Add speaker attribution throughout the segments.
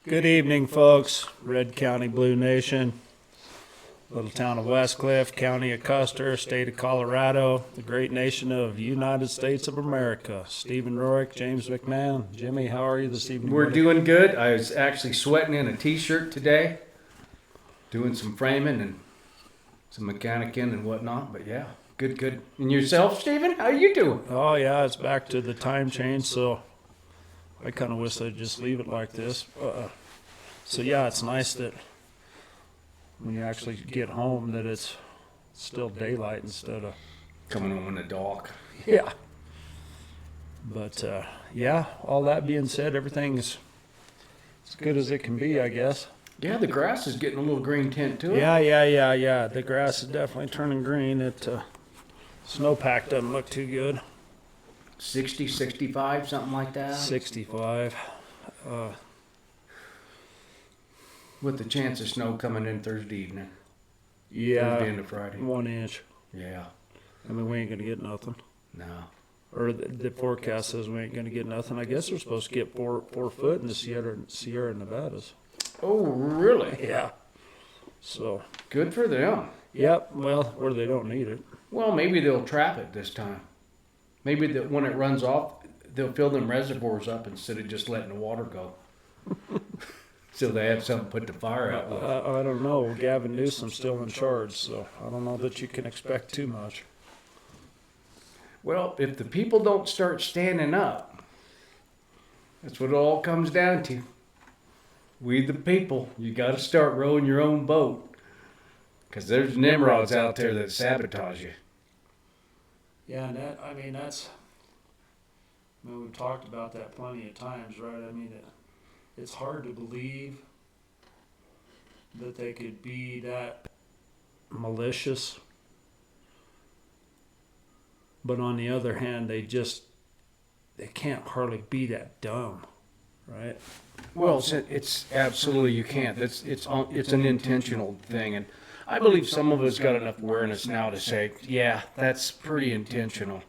Speaker 1: Good evening, folks. Red County Blue Nation, little town of Westcliffe, county of Custer, state of Colorado, the great nation of United States of America. Stephen Rorick, James McMahon. Jimmy, how are you this evening?
Speaker 2: We're
Speaker 1: buddy?
Speaker 2: doing good. I was actually sweating in a t-shirt today, doing some framing and some mechanicing and whatnot. But yeah, good. And yourself, Stephen? How you doing?
Speaker 1: Oh, yeah, it's back to the time change, so I kind of wish they'd just leave it like this. So, yeah, it's nice that when you actually get home that it's still daylight instead of...
Speaker 2: Coming home in the dark.
Speaker 1: Yeah. But, yeah, all that being said, everything's as good as it can be, I guess.
Speaker 2: Yeah, the grass is getting a little green tint to it.
Speaker 1: Yeah. The grass is definitely turning green. Snowpack doesn't look too good.
Speaker 2: 60, 65, something like that.
Speaker 1: 65.
Speaker 2: With the chance of snow coming in Thursday evening.
Speaker 1: Yeah.
Speaker 2: Thursday into Friday.
Speaker 1: 1 inch.
Speaker 2: Yeah.
Speaker 1: I mean, we ain't going to get nothing.
Speaker 2: No.
Speaker 1: Or the forecast says we ain't going to get nothing. I guess we're supposed to get 4 foot in the Sierra Nevadas.
Speaker 2: Oh, really?
Speaker 1: Yeah. So.
Speaker 2: Good for them.
Speaker 1: Yep. Well, where they don't need it.
Speaker 2: Well, maybe they'll trap it this time. Maybe when it runs off, they'll fill them reservoirs up instead of just letting the water go. So they have something to put the fire out with.
Speaker 1: I don't know. Gavin Newsom's still in charge, so I don't know that you can expect too much.
Speaker 2: Well, if the people don't start standing up, that's what it all comes down to. We the people, you got to start rowing your own boat. Because there's Nimrods out there that sabotage you.
Speaker 1: Yeah, and that's, we've talked about that plenty of times, right? I mean, it's hard to believe that they could be that malicious. But on the other hand, they can't hardly be that dumb, right?
Speaker 2: Well, it's absolutely, you can't. It's an intentional thing. And I believe some of us got enough awareness now to say, yeah, that's pretty intentional.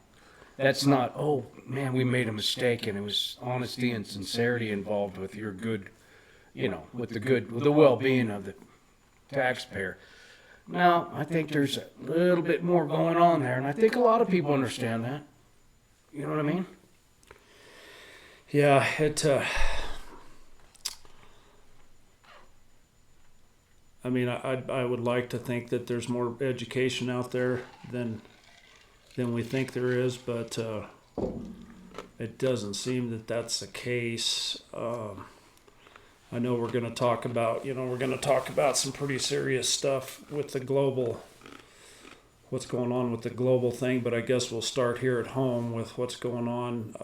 Speaker 2: That's not, oh, man, we made a mistake, and it was honesty and sincerity involved with your good, with the well-being of the taxpayer. Now, I think there's a little bit more going on there, and I think a lot of people understand that. You know what I mean?
Speaker 1: Yeah, I mean, I would like to think that there's more education out there than we think there is, but it doesn't seem that that's the case. I know we're going to talk about some pretty serious stuff with the global, what's going on with the global thing, but I guess we'll start here at home with what's going on.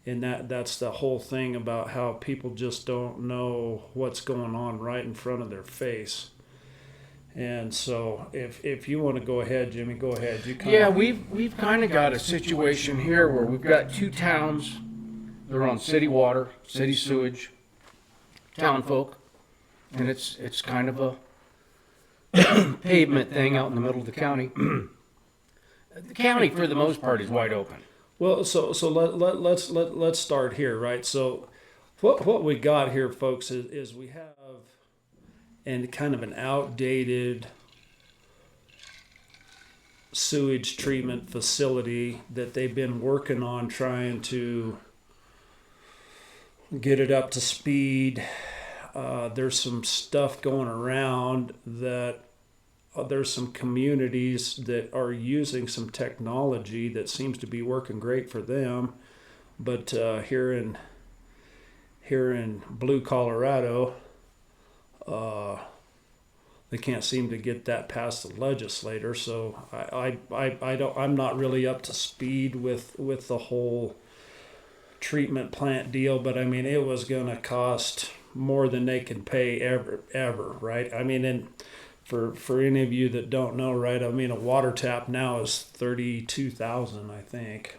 Speaker 1: And that's the whole thing about how people just don't know what's going on right in front of their face. And so if you want to go ahead, Jimmy, go ahead.
Speaker 2: We've kind of got a situation here where we've got two towns. They're on city water, city sewage, town folk, and it's kind of a pavement thing out in the middle of the county. The county, for the most part, is wide open.
Speaker 1: Well, so let's start here, right? So what we got here, folks, is we have kind of an outdated sewage treatment facility that they've been working on trying to get it up to speed. There's some stuff going around that there's some communities that are using some technology that seems to be working great for them, but here in Blue Colorado, they can't seem to get that past the legislator. So I'm not really up to speed with the whole treatment plant deal, but I mean, it was going to cost more than they can pay ever, right? I mean, and for any of you that don't know, right, I mean, a water tap now is $32,000, I think.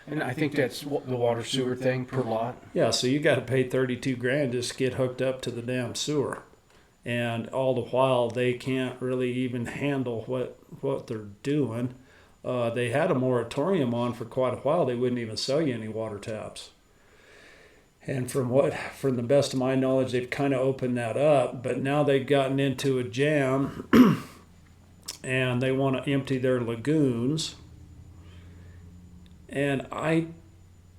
Speaker 2: And I think that's the water sewer thing per lot.
Speaker 1: Yeah, so you got to pay $32,000 just to get hooked up to the damn sewer. And all the while, they can't really even handle what they're doing. They had a moratorium on for quite a while. They wouldn't even sell you any water taps. And from the best of my knowledge, they've kind of opened that up, but now they've gotten into a jam and they want to empty their lagoons. And I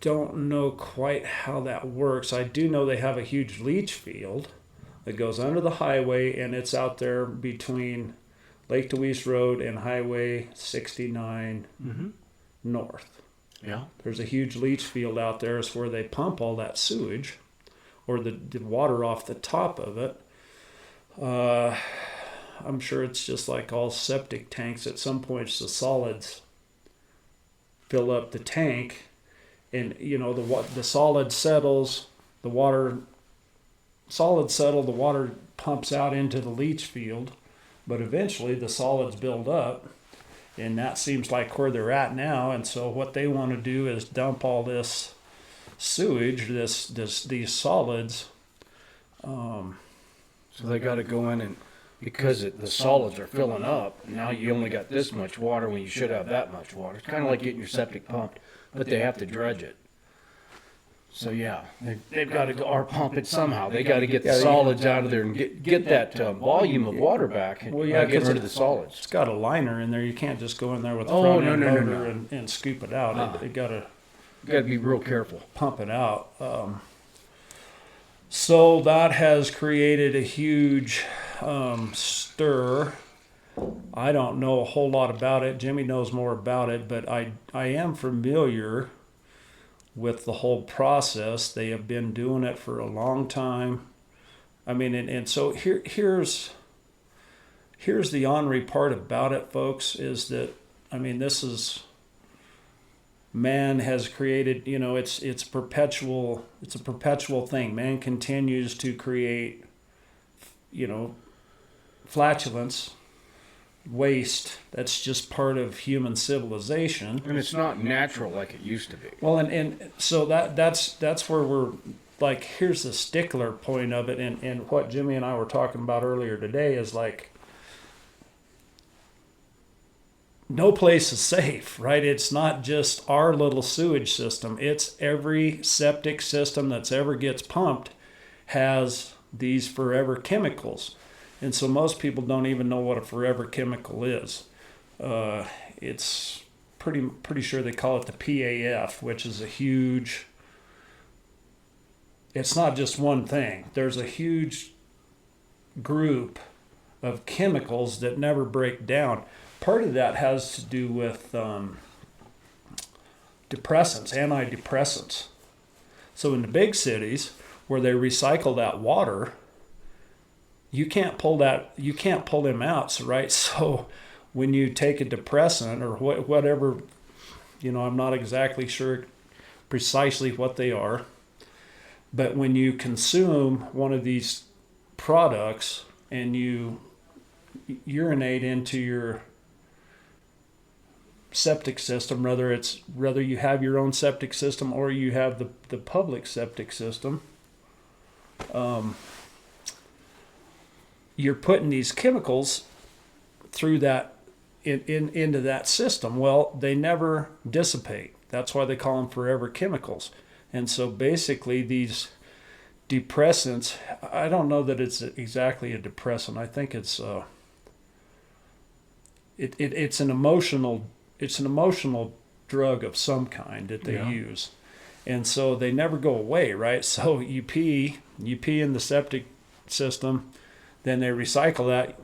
Speaker 1: don't know quite how that works. I do know they have a huge leach field that goes under the highway, and it's out there between Lake Deweese Road and Highway 69 north.
Speaker 2: Yeah.
Speaker 1: There's a huge leach field out there. It's where they pump all that sewage or the water off the top of it. I'm sure it's just like all septic tanks. At some point, the solids fill up the tank, and the solid settles, the water pumps out into the leach field, but eventually the solids build up, and that seems like where they're at now. And so what they want to do is dump all this sewage, these solids.
Speaker 2: So they got to go in, and because the solids are filling up, now you only got this much water when you should have that much water. It's kind of like getting your septic pumped, but they have to dredge it. So yeah, they've got to go or pump it somehow. They got to get the solids out of there and get that volume of water back. And get rid of the solids.
Speaker 1: It's got a liner in there. You can't just go in there with a
Speaker 2: No.
Speaker 1: And scoop it out. You got
Speaker 2: to be real careful.
Speaker 1: Pump it out. So that has created a huge stir. I don't know a whole lot about it. Jimmy knows more about it, but I am familiar with the whole process. They have been doing it for a long time. I mean, and so here's the ornery part about it, folks, is that, I mean, this is, man has created, it's a perpetual thing. Man continues to create, flatulence, waste. That's just part of human civilization.
Speaker 2: And it's not natural like it used to be.
Speaker 1: Well, and so that's where we're like, here's the stickler point of it, and what Jimmy and I were talking about earlier today is like, no place is safe, right? It's not just our little sewage system. It's every septic system that's ever gets pumped has these forever chemicals. And so most people don't even know what a forever chemical is. It's pretty sure they call it the PAF, which is a huge, it's not just one thing. There's a huge group of chemicals that never break down. Part of that has to do with antidepressants. So in the big cities where they recycle that water, you can't pull them out, right? So when you take a depressant or whatever, I'm not exactly sure precisely what they are, but when you consume one of these products and you urinate into your septic system, whether you have your own septic system or you have the public septic system, you're putting these chemicals through that into that system. Well, they never dissipate. That's why they call them forever chemicals. And so basically these depressants, I don't know that it's exactly a depressant. I think it's it's an emotional drug of some kind that they use. And so they never go away, right? So you pee in the septic system, then they recycle that.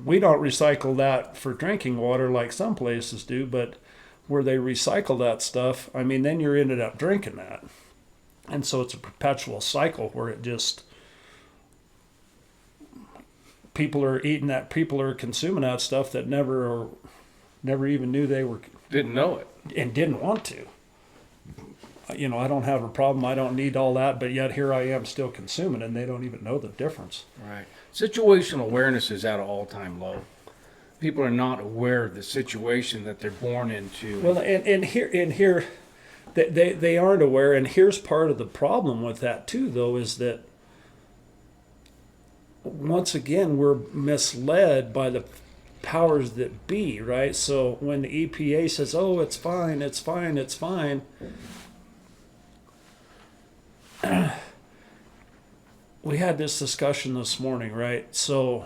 Speaker 1: We don't recycle that for drinking water like some places do, but where they recycle that stuff, I mean, then you're ended up drinking that. And so it's a perpetual cycle where it just, people are eating that, people are consuming that stuff that never even knew they were.
Speaker 2: Didn't know it.
Speaker 1: And didn't want to. I don't have a problem. I don't need all that, but yet here I am still consuming it, and they don't even know the difference.
Speaker 2: Right. Situational awareness is at an all-time low. People are not aware of the situation that they're born into.
Speaker 1: Well, and here, they aren't aware, and here's part of the problem with that too, though, is that once again we're misled by the powers that be, right? So when the EPA says, "Oh, it's fine," we had this discussion this morning, right? So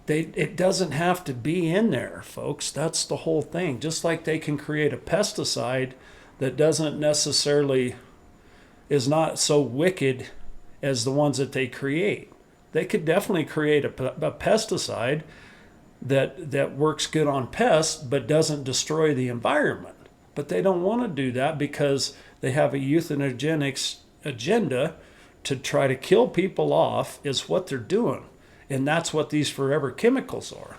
Speaker 1: it doesn't have to be in there, folks. That's the whole thing. Just like they can create a pesticide that doesn't necessarily is not so wicked as the ones that they create. They could definitely create a pesticide that works good on pests but doesn't destroy the environment. But they don't want to do that because they have a eugenics agenda to try to kill people off is what they're doing. And that's what these forever chemicals are.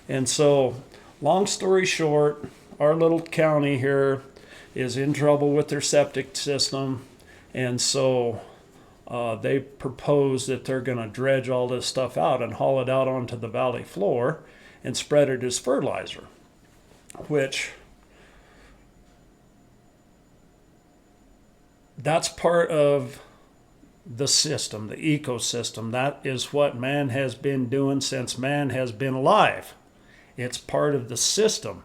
Speaker 1: And so, long story short, our little county here is in trouble with their septic system. And so they propose that they're going to dredge all this stuff out and haul it out onto the valley floor and spread it as fertilizer, which that's part of the system, the ecosystem. That is what man has been doing since man has been alive. It's part of the system.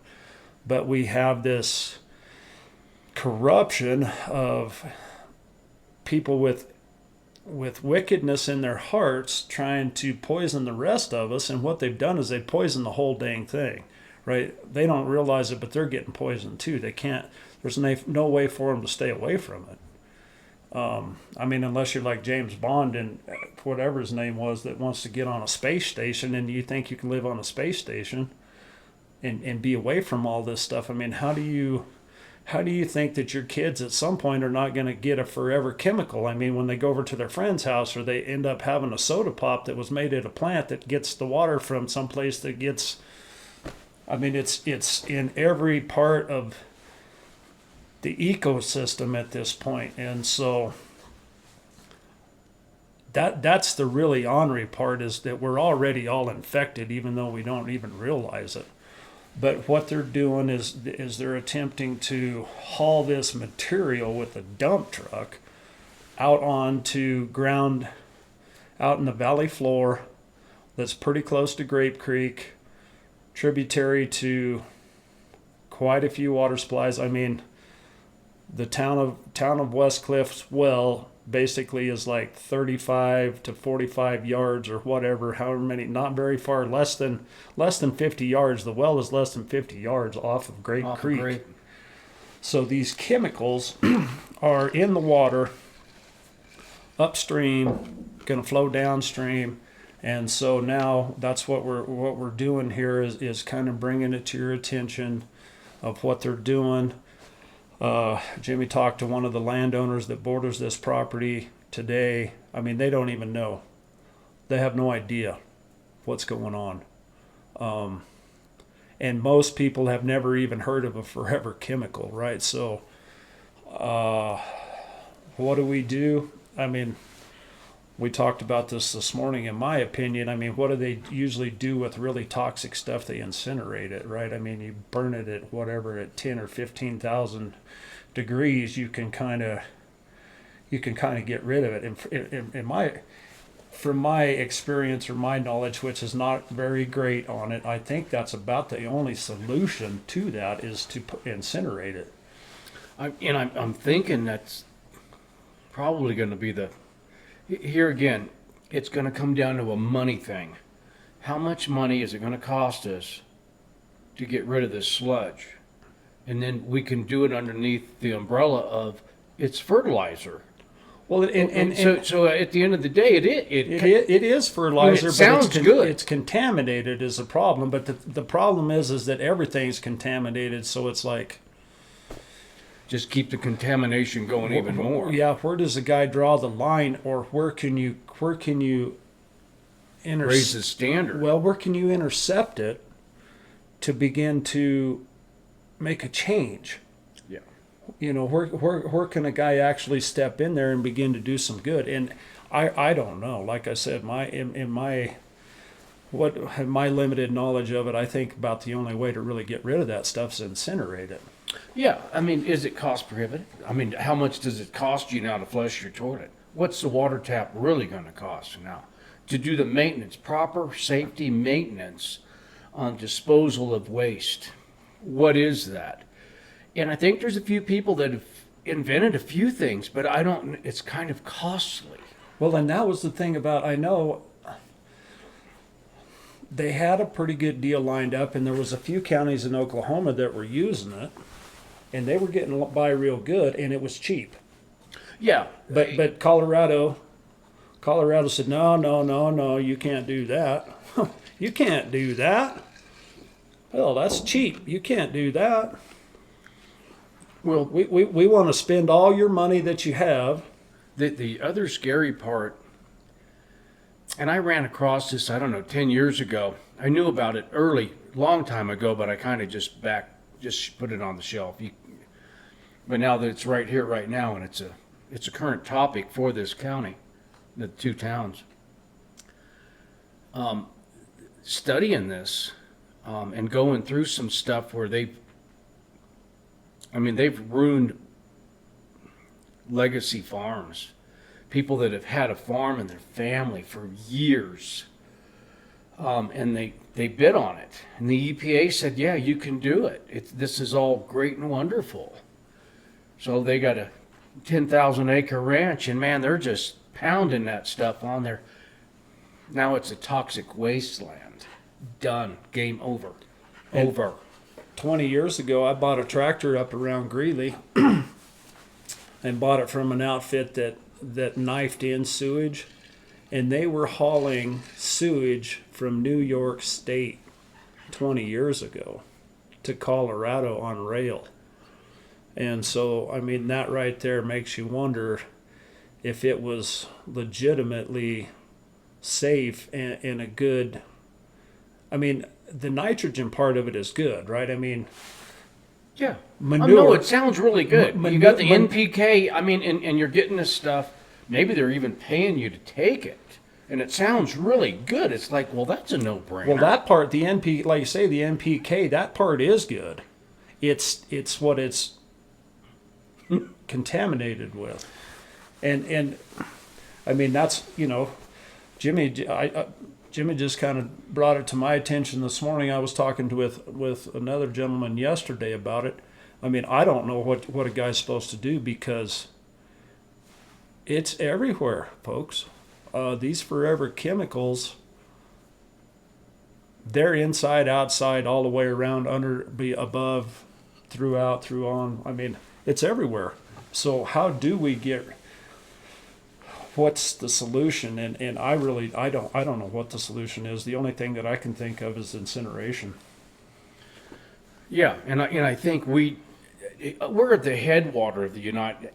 Speaker 1: But we have this corruption of people with wickedness in their hearts trying to poison the rest of us, and what they've done is they poison the whole dang thing, right? They don't realize it, but they're getting poisoned too. They can't, there's no way for them to stay away from it. I mean, unless you're like James Bond and whatever his name was that wants to get on a space station, and you think you can live on a space station and be away from all this stuff. I mean, how do you think that your kids at some point are not going to get a forever chemical? I mean, when they go over to their friend's house or they end up having a soda pop that was made at a plant that gets the water from someplace that gets, I mean, it's in every part of the ecosystem at this point. And so that's the really ornery part, is that we're already all infected even though we don't even realize it. But what they're doing is they're attempting to haul this material with a dump truck out onto ground out in the valley floor that's pretty close to Grape Creek, tributary to quite a few water supplies. I mean, the town of Westcliffe's well basically is like 35 to 45 yards or whatever, however many, not very far, less than 50 yards. The well is less than 50 yards off of Grape Creek. So these chemicals are in the water upstream, going to flow downstream. And so now that's what we're doing here is kind of bringing it to your attention of what they're doing. Jimmy talked to one of the landowners that borders this property today. I mean, they don't even know. They have no idea what's going on. And most people have never even heard of a forever chemical, right? So what do? I mean, we talked about this morning. In my opinion, I mean, what do they usually do with really toxic stuff? They incinerate it, right? I mean, you burn it at whatever, at 10 or 15,000 degrees, you can kind of get rid of it. From my experience or my knowledge, which is not very great on it, I think that's about the only solution to that, is to incinerate it.
Speaker 2: I'm thinking that's probably going to be here again, it's going to come down to a money thing. How much money is it going to cost us to get rid of this sludge? And then we can do it underneath the umbrella of it's fertilizer.
Speaker 1: Well,
Speaker 2: so at the end of the day, it
Speaker 1: is fertilizer.
Speaker 2: It sounds good.
Speaker 1: It's contaminated is a problem, but the problem is that everything's contaminated. So it's like,
Speaker 2: just keep the contamination going even more.
Speaker 1: Yeah, where does the guy draw the line, or where can you
Speaker 2: raise the standard?
Speaker 1: Well, where can you intercept it to begin to make a change?
Speaker 2: Yeah.
Speaker 1: You know, where can a guy actually step in there and begin to do some good? And I don't know. Like I said, my limited knowledge of it, I think about the only way to really get rid of that stuff is incinerate it.
Speaker 2: Yeah, I mean, is it cost prohibitive? I mean, how much does it cost you now to flush your toilet? What's the water tap really going to cost now? To do the maintenance, proper safety maintenance on disposal of waste. What is that? And I think there's a few people that have invented a few things, but I don't. It's kind of costly.
Speaker 1: Well, and that was the thing about, I know they had a pretty good deal lined up, and there was a few counties in Oklahoma that were using it, and they were getting by real good, and it was cheap.
Speaker 2: Yeah,
Speaker 1: But Colorado said, no, you can't do that. You can't do that. Well, that's cheap. You can't do that.
Speaker 2: well,
Speaker 1: We want to spend all your money that you have.
Speaker 2: the other scary part, and I ran across this, I don't know, 10 years ago. I knew about it long time ago, but I kind of just put it on the shelf. But now that it's right here, right now, and it's a current topic for this county, the two towns. Studying this and going through some stuff where they've ruined legacy farms, people that have had a farm in their family for years, and they bid on it, and the EPA said, yeah, you can do it. This is all great and wonderful. So they got a 10,000 acre ranch, and man, they're just pounding that stuff on there. Now it's a toxic wasteland. Done. Game over. Over.
Speaker 1: 20 years ago, I bought a tractor up around Greeley and bought it from an outfit that knifed in sewage, and they were hauling sewage from New York State 20 years ago to Colorado on rail. And so, I mean, that right there makes you wonder if it was legitimately safe and a good. I mean, the nitrogen part of it is good, right? I mean,
Speaker 2: Yeah.
Speaker 1: manure.
Speaker 2: No, it sounds really good. You got the
Speaker 1: Man-
Speaker 2: NPK, I mean, and you're getting this stuff. Maybe they're even paying you to take it. And it sounds really good. It's like, well, that's a no-brainer.
Speaker 1: Well, that part, the NP, like you say, the NPK, that part is good. It's what it's contaminated with, and I mean that's Jimmy just kind of brought it to my attention this morning. I was talking with another gentleman yesterday about it. I mean, I don't know what a guy's supposed to do because it's everywhere, folks. These forever chemicals, they're inside, outside, all the way around, under, above, throughout, through on. I mean, it's everywhere. So how do we get? What's the solution? And I don't know what the solution is. The only thing that I can think of is incineration.
Speaker 2: Yeah, and I think we're at the headwater of the United.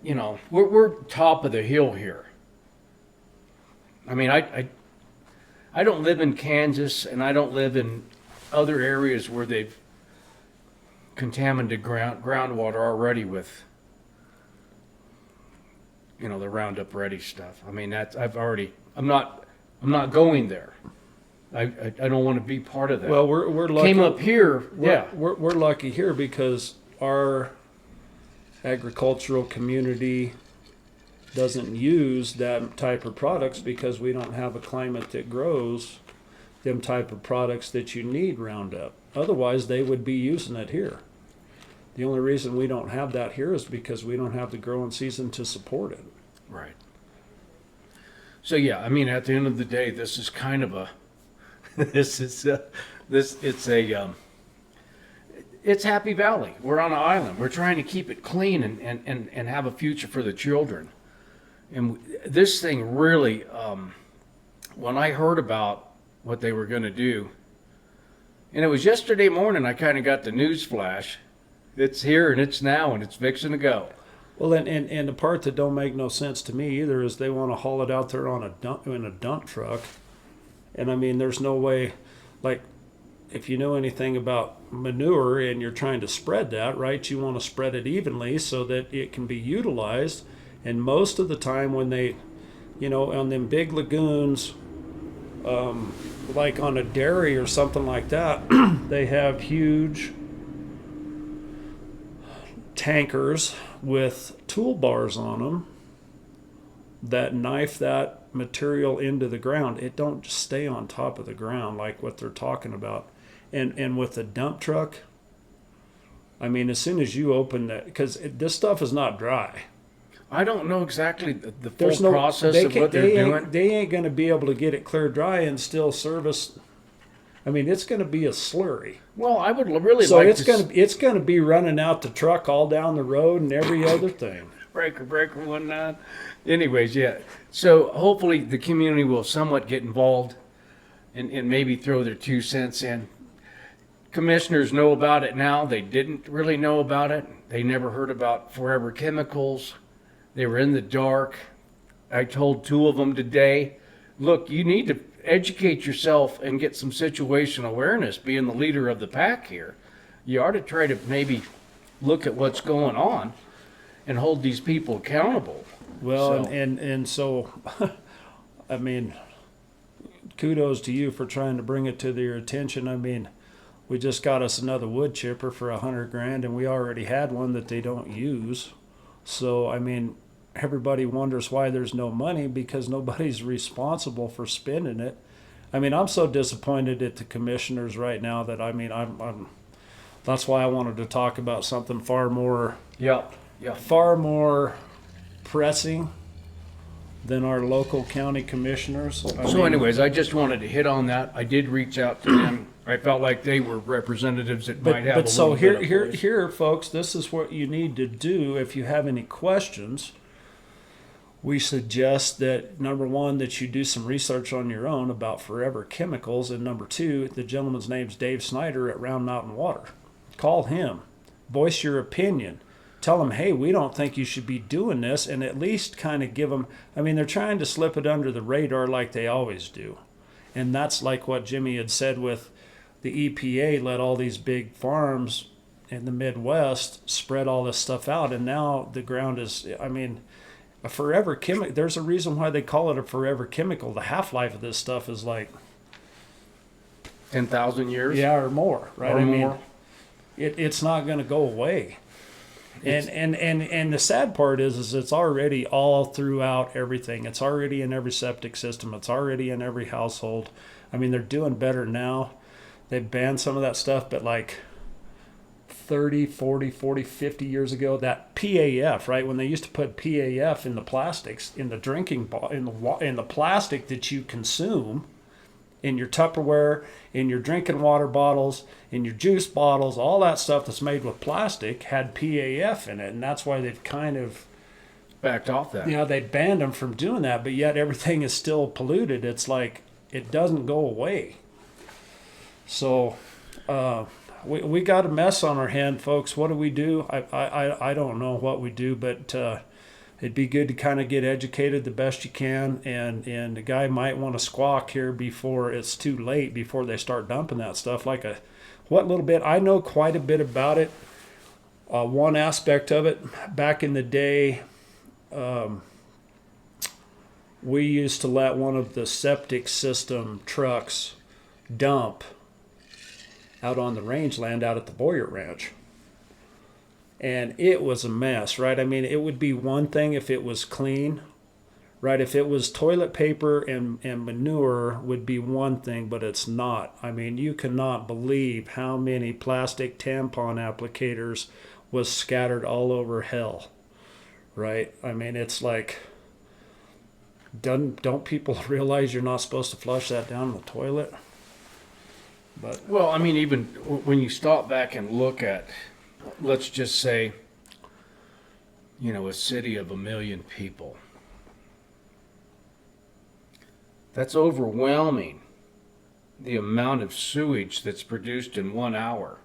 Speaker 2: We're top of the hill here. I mean, I don't live in Kansas, and I don't live in other areas where they've contaminated groundwater already with the Roundup Ready stuff. I mean, I'm not going there. I don't want to be part of that.
Speaker 1: Well, we're lucky.
Speaker 2: Came up here,
Speaker 1: We're lucky here because our agricultural community doesn't use that type of products because we don't have a climate that grows them type of products that you need Roundup. Otherwise, they would be using it here. The only reason we don't have that here is because we don't have the growing season to support it.
Speaker 2: Right. So yeah, I mean, at the end of the day, this is kind of it's Happy Valley. We're on an island. We're trying to keep it clean and have a future for the children. And this thing really, when I heard about what they were going to do, and it was yesterday morning, I kind of got the news flash. It's here and it's now and it's fixing to go.
Speaker 1: Well, and the part that don't make no sense to me either is they want to haul it out there in a dump truck. And I mean, there's no way, like, if you know anything about manure and you're trying to spread that, right, you want to spread it evenly so that it can be utilized. And most of the time when they, on them big lagoons, like on a dairy or something like that, they have huge tankers with toolbars on them that knife that material into the ground. It don't just stay on top of the ground like what they're talking about. And with a dump truck, I mean, as soon as you open that, because this stuff is not dry.
Speaker 2: I don't know exactly the full
Speaker 1: There's no
Speaker 2: process
Speaker 1: they
Speaker 2: of
Speaker 1: can,
Speaker 2: what they're doing.
Speaker 1: They ain't going to be able to get it clear dry and still service. I mean, it's going to be a slurry.
Speaker 2: Well, I would really
Speaker 1: So
Speaker 2: like
Speaker 1: it's going to be running out the truck all down the road and every other thing.
Speaker 2: breaker, whatnot. Anyways, yeah. So hopefully the community will somewhat get involved and maybe throw their 2 cents in. Commissioners know about it now. They didn't really know about it. They never heard about Forever Chemicals. They were in the dark. I told 2 of them today, look, you need to educate yourself and get some situation awareness, being the leader of the pack here. You ought to try to maybe look at what's going on and hold these people accountable.
Speaker 1: Well,
Speaker 2: So-
Speaker 1: and so, I mean, kudos to you for trying to bring it to their attention. I mean, we just got us another wood chipper for $100,000, and we already had one that they don't use. So, I mean, everybody wonders why there's no money because nobody's responsible for spending it. I mean, I'm so disappointed at the commissioners right now that I'm that's why I wanted to talk about something far more
Speaker 2: Yeah.
Speaker 1: pressing than our local county commissioners.
Speaker 2: So anyways, I just wanted to hit on that. I did reach out to them. I felt like they were representatives that might have
Speaker 1: but
Speaker 2: a
Speaker 1: so
Speaker 2: little bit of voice.
Speaker 1: here, folks, this is what you need to do if you have any questions. We suggest that number one, that you do some research on your own about Forever Chemicals, and number two, the gentleman's name's Dave Snyder at Round Mountain Water. Call him, voice your opinion, tell him, hey, we don't think you should be doing this, and at least kind of give them. I mean, they're trying to slip it under the radar like they always do, and that's like what Jimmy had said with the EPA let all these big farms in the Midwest spread all this stuff out, and now the ground is. I mean. A forever chemical. There's a reason why they call it a forever chemical. The half-life of this stuff is like
Speaker 2: 10,000 years?
Speaker 1: yeah, or more, right?
Speaker 2: Or
Speaker 1: I mean,
Speaker 2: more.
Speaker 1: it's not going to go away. And the sad part is it's already all throughout everything. It's already in every septic system. It's already in every household. I mean, they're doing better now. They've banned some of that stuff, but like 30, 40, 40, 50 years ago, that PAF, right? When they used to put PAF in the plastics, in the in the plastic that you consume, in your Tupperware, in your drinking water bottles, in your juice bottles, all that stuff that's made with plastic had PAF in it, and that's why they've kind of
Speaker 2: Backed off that.
Speaker 1: they banned them from doing that, but yet everything is still polluted. It's like it doesn't go away. So, we got a mess on our hand, folks. What do we do? I don't know what we do, but it'd be good to kind of get educated the best you can. And the guy might want to squawk here before it's too late, before they start dumping that stuff. What little bit? I know quite a bit about it. One aspect of it, back in the day, we used to let one of the septic system trucks dump out on the rangeland out at the Boyer Ranch. And it was a mess, right? I mean, it would be one thing if it was clean, right? If it was toilet paper and manure would be one thing, but it's not. I mean, you cannot believe how many plastic tampon applicators was scattered all over hell, right? I mean, it's like, don't people realize you're not supposed to flush that down the toilet? But
Speaker 2: Well, I mean, even when you stop back and look at, let's just say, a city of 1 million people. That's overwhelming, the amount of sewage that's produced in 1 hour,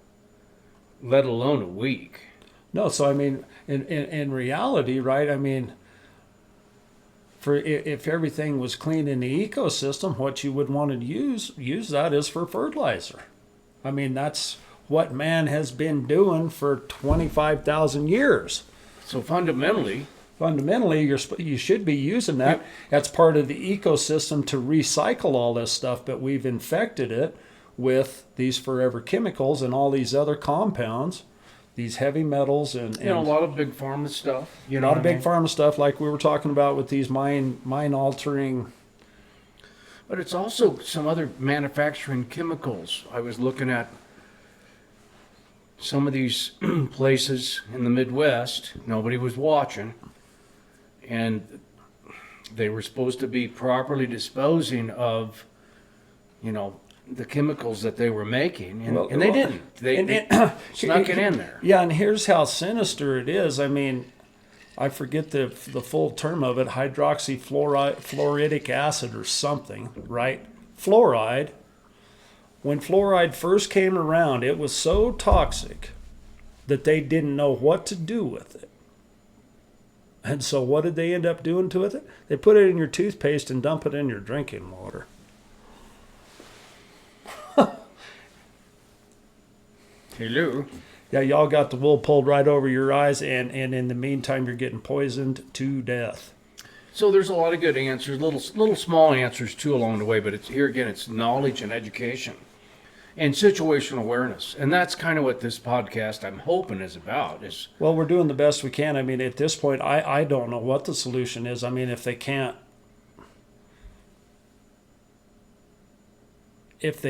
Speaker 2: let alone a week.
Speaker 1: no, so I mean, in reality, right? I mean, if everything was clean in the ecosystem, what you would want to use that is for fertilizer. I mean, that's what man has been doing for 25,000 years.
Speaker 2: So fundamentally,
Speaker 1: You should be using that. That's part of the ecosystem to recycle all this stuff, but we've infected it with these forever chemicals and all these other compounds, these heavy metals and
Speaker 2: a lot of big pharma stuff.
Speaker 1: a lot of big pharma stuff like we were talking about with these mind altering.
Speaker 2: But it's also some other manufacturing chemicals. I was looking at some of these places in the Midwest, nobody was watching, and they were supposed to be properly disposing of, the chemicals that they were making, and they didn't. They snuck it in there.
Speaker 1: Yeah, and here's how sinister it is. I mean, I forget the full term of it, hydroxyfluoridic acid or something, right? Fluoride. When fluoride first came around, it was so toxic that they didn't know what to do with it. And so what did they end up doing to it? They put it in your toothpaste and dump it in your drinking water.
Speaker 2: Hello.
Speaker 1: Yeah, y'all got the wool pulled right over your eyes, and in the meantime, you're getting poisoned to death.
Speaker 2: So there's a lot of good answers, little small answers too along the way, but it's knowledge and education and situational awareness. And that's kind of what this podcast, I'm hoping, is about.
Speaker 1: Well, we're doing the best we can. I mean, at this point, I don't know what the solution is. I mean, if they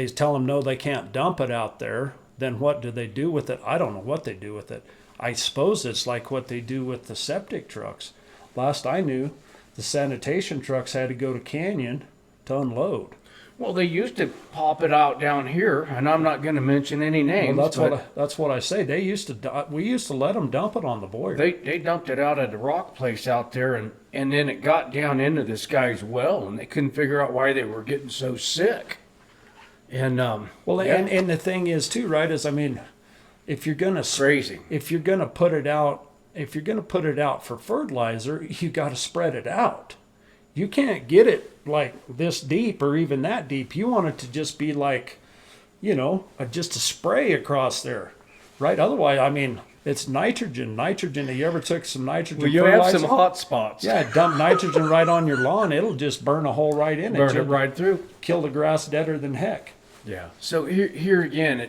Speaker 1: tell them no, they can't dump it out there, then what do they do with it? I don't know what they do with it. I suppose it's like what they do with the septic trucks. Last I knew, the sanitation trucks had to go to Canyon to unload.
Speaker 2: Well, they used to pop it out down here, and I'm not going to mention any names.
Speaker 1: Well, that's what I say. We used to let them dump it on the Boyer.
Speaker 2: They dumped it out at the rock place out there, and then it got down into this guy's well, and they couldn't figure out why they were getting so sick. And
Speaker 1: and the thing is too, right? Is, I mean, if you're gonna put it out for fertilizer, you got to spread it out. You can't get it like this deep or even that deep. You want it to just be like, just a spray across there, right? Otherwise, I mean, it's nitrogen. Nitrogen. Have you ever took some nitrogen?
Speaker 2: Well, you have some hot spots.
Speaker 1: Yeah, dump nitrogen right on your lawn. It'll just burn a hole right in it.
Speaker 2: Burn it right through.
Speaker 1: Kill the grass deader than heck.
Speaker 2: Yeah. So here again,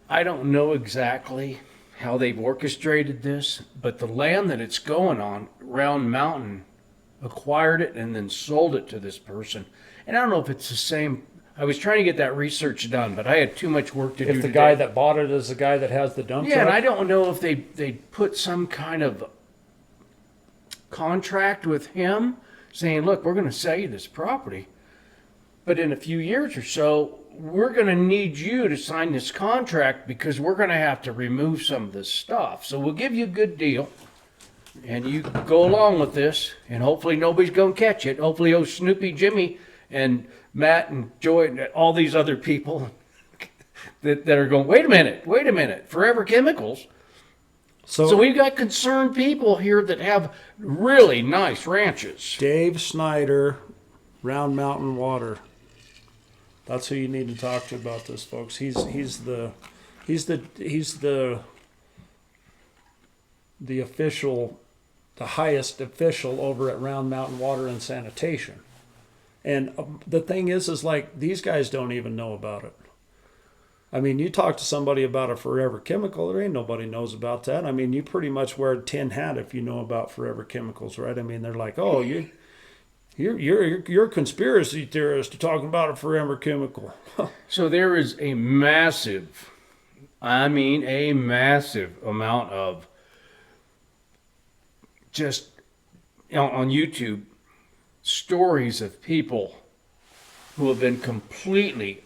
Speaker 2: I don't know exactly how they've orchestrated this, but the land that it's going on, Round Mountain acquired it and then sold it to this person. And I don't know if it's the same. I was trying to get that research done, but I had too much work to do.
Speaker 1: If the guy that bought it is the guy that has the dump truck?
Speaker 2: Yeah, and I don't know if they put some kind of contract with him saying, look, we're going to sell you this property, but in a few years or so, we're going to need you to sign this contract because we're going to have to remove some of this stuff. So we'll give you a good deal, and you go along with this, and hopefully nobody's going to catch it. Hopefully old Snoopy Jimmy and Matt and Joy and all these other people that are going, wait a minute, Forever Chemicals. So we've got concerned people here that have really nice ranches.
Speaker 1: Dave Snyder, Round Mountain Water. That's who you need to talk to about this, folks. He's the official, the highest official over at Round Mountain Water and Sanitation. And the thing is like these guys don't even know about it. I mean, you talk to somebody about a Forever Chemical, there ain't nobody knows about that. I mean, you pretty much wear a tin hat if you know about Forever Chemicals, right? I mean, they're like, oh, You're a conspiracy theorist talking about a Forever Chemical.
Speaker 2: So there is a massive amount of just on YouTube stories of people who have been completely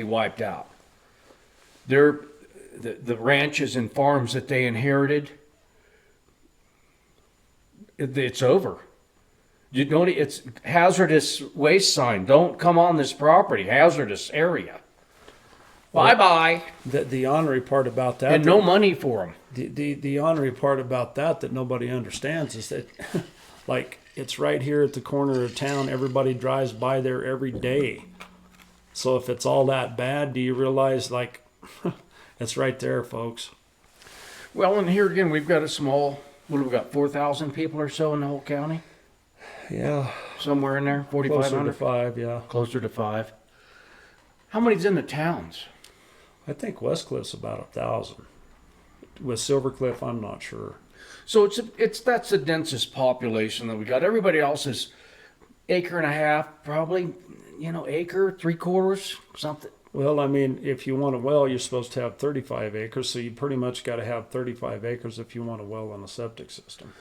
Speaker 2: wiped out. The ranches and farms that they inherited, it's over. It's hazardous waste sign. Don't come on this property. Hazardous area. Bye-bye.
Speaker 1: The honorary part about that.
Speaker 2: And no money for them.
Speaker 1: The honorary part about that nobody understands is that, like, it's right here at the corner of town. Everybody drives by there every day. So if it's all that bad, do you realize, like, it's right there, folks.
Speaker 2: Well, and here again, we've got a small, what have we got, 4,000 people or so in the whole county?
Speaker 1: Yeah.
Speaker 2: Somewhere in there, 4,500?
Speaker 1: Closer to 5, yeah.
Speaker 2: Closer to 5. How many's in the towns?
Speaker 1: I think Westcliffe's about 1,000. With Silvercliff, I'm not sure.
Speaker 2: So that's the densest population that we got. Everybody else is acre and a half, probably, acre, 3/4, something.
Speaker 1: Well, I mean, if you want a well, you're supposed to have 35 acres, so you pretty much got to have 35 acres if you want a well on a septic system.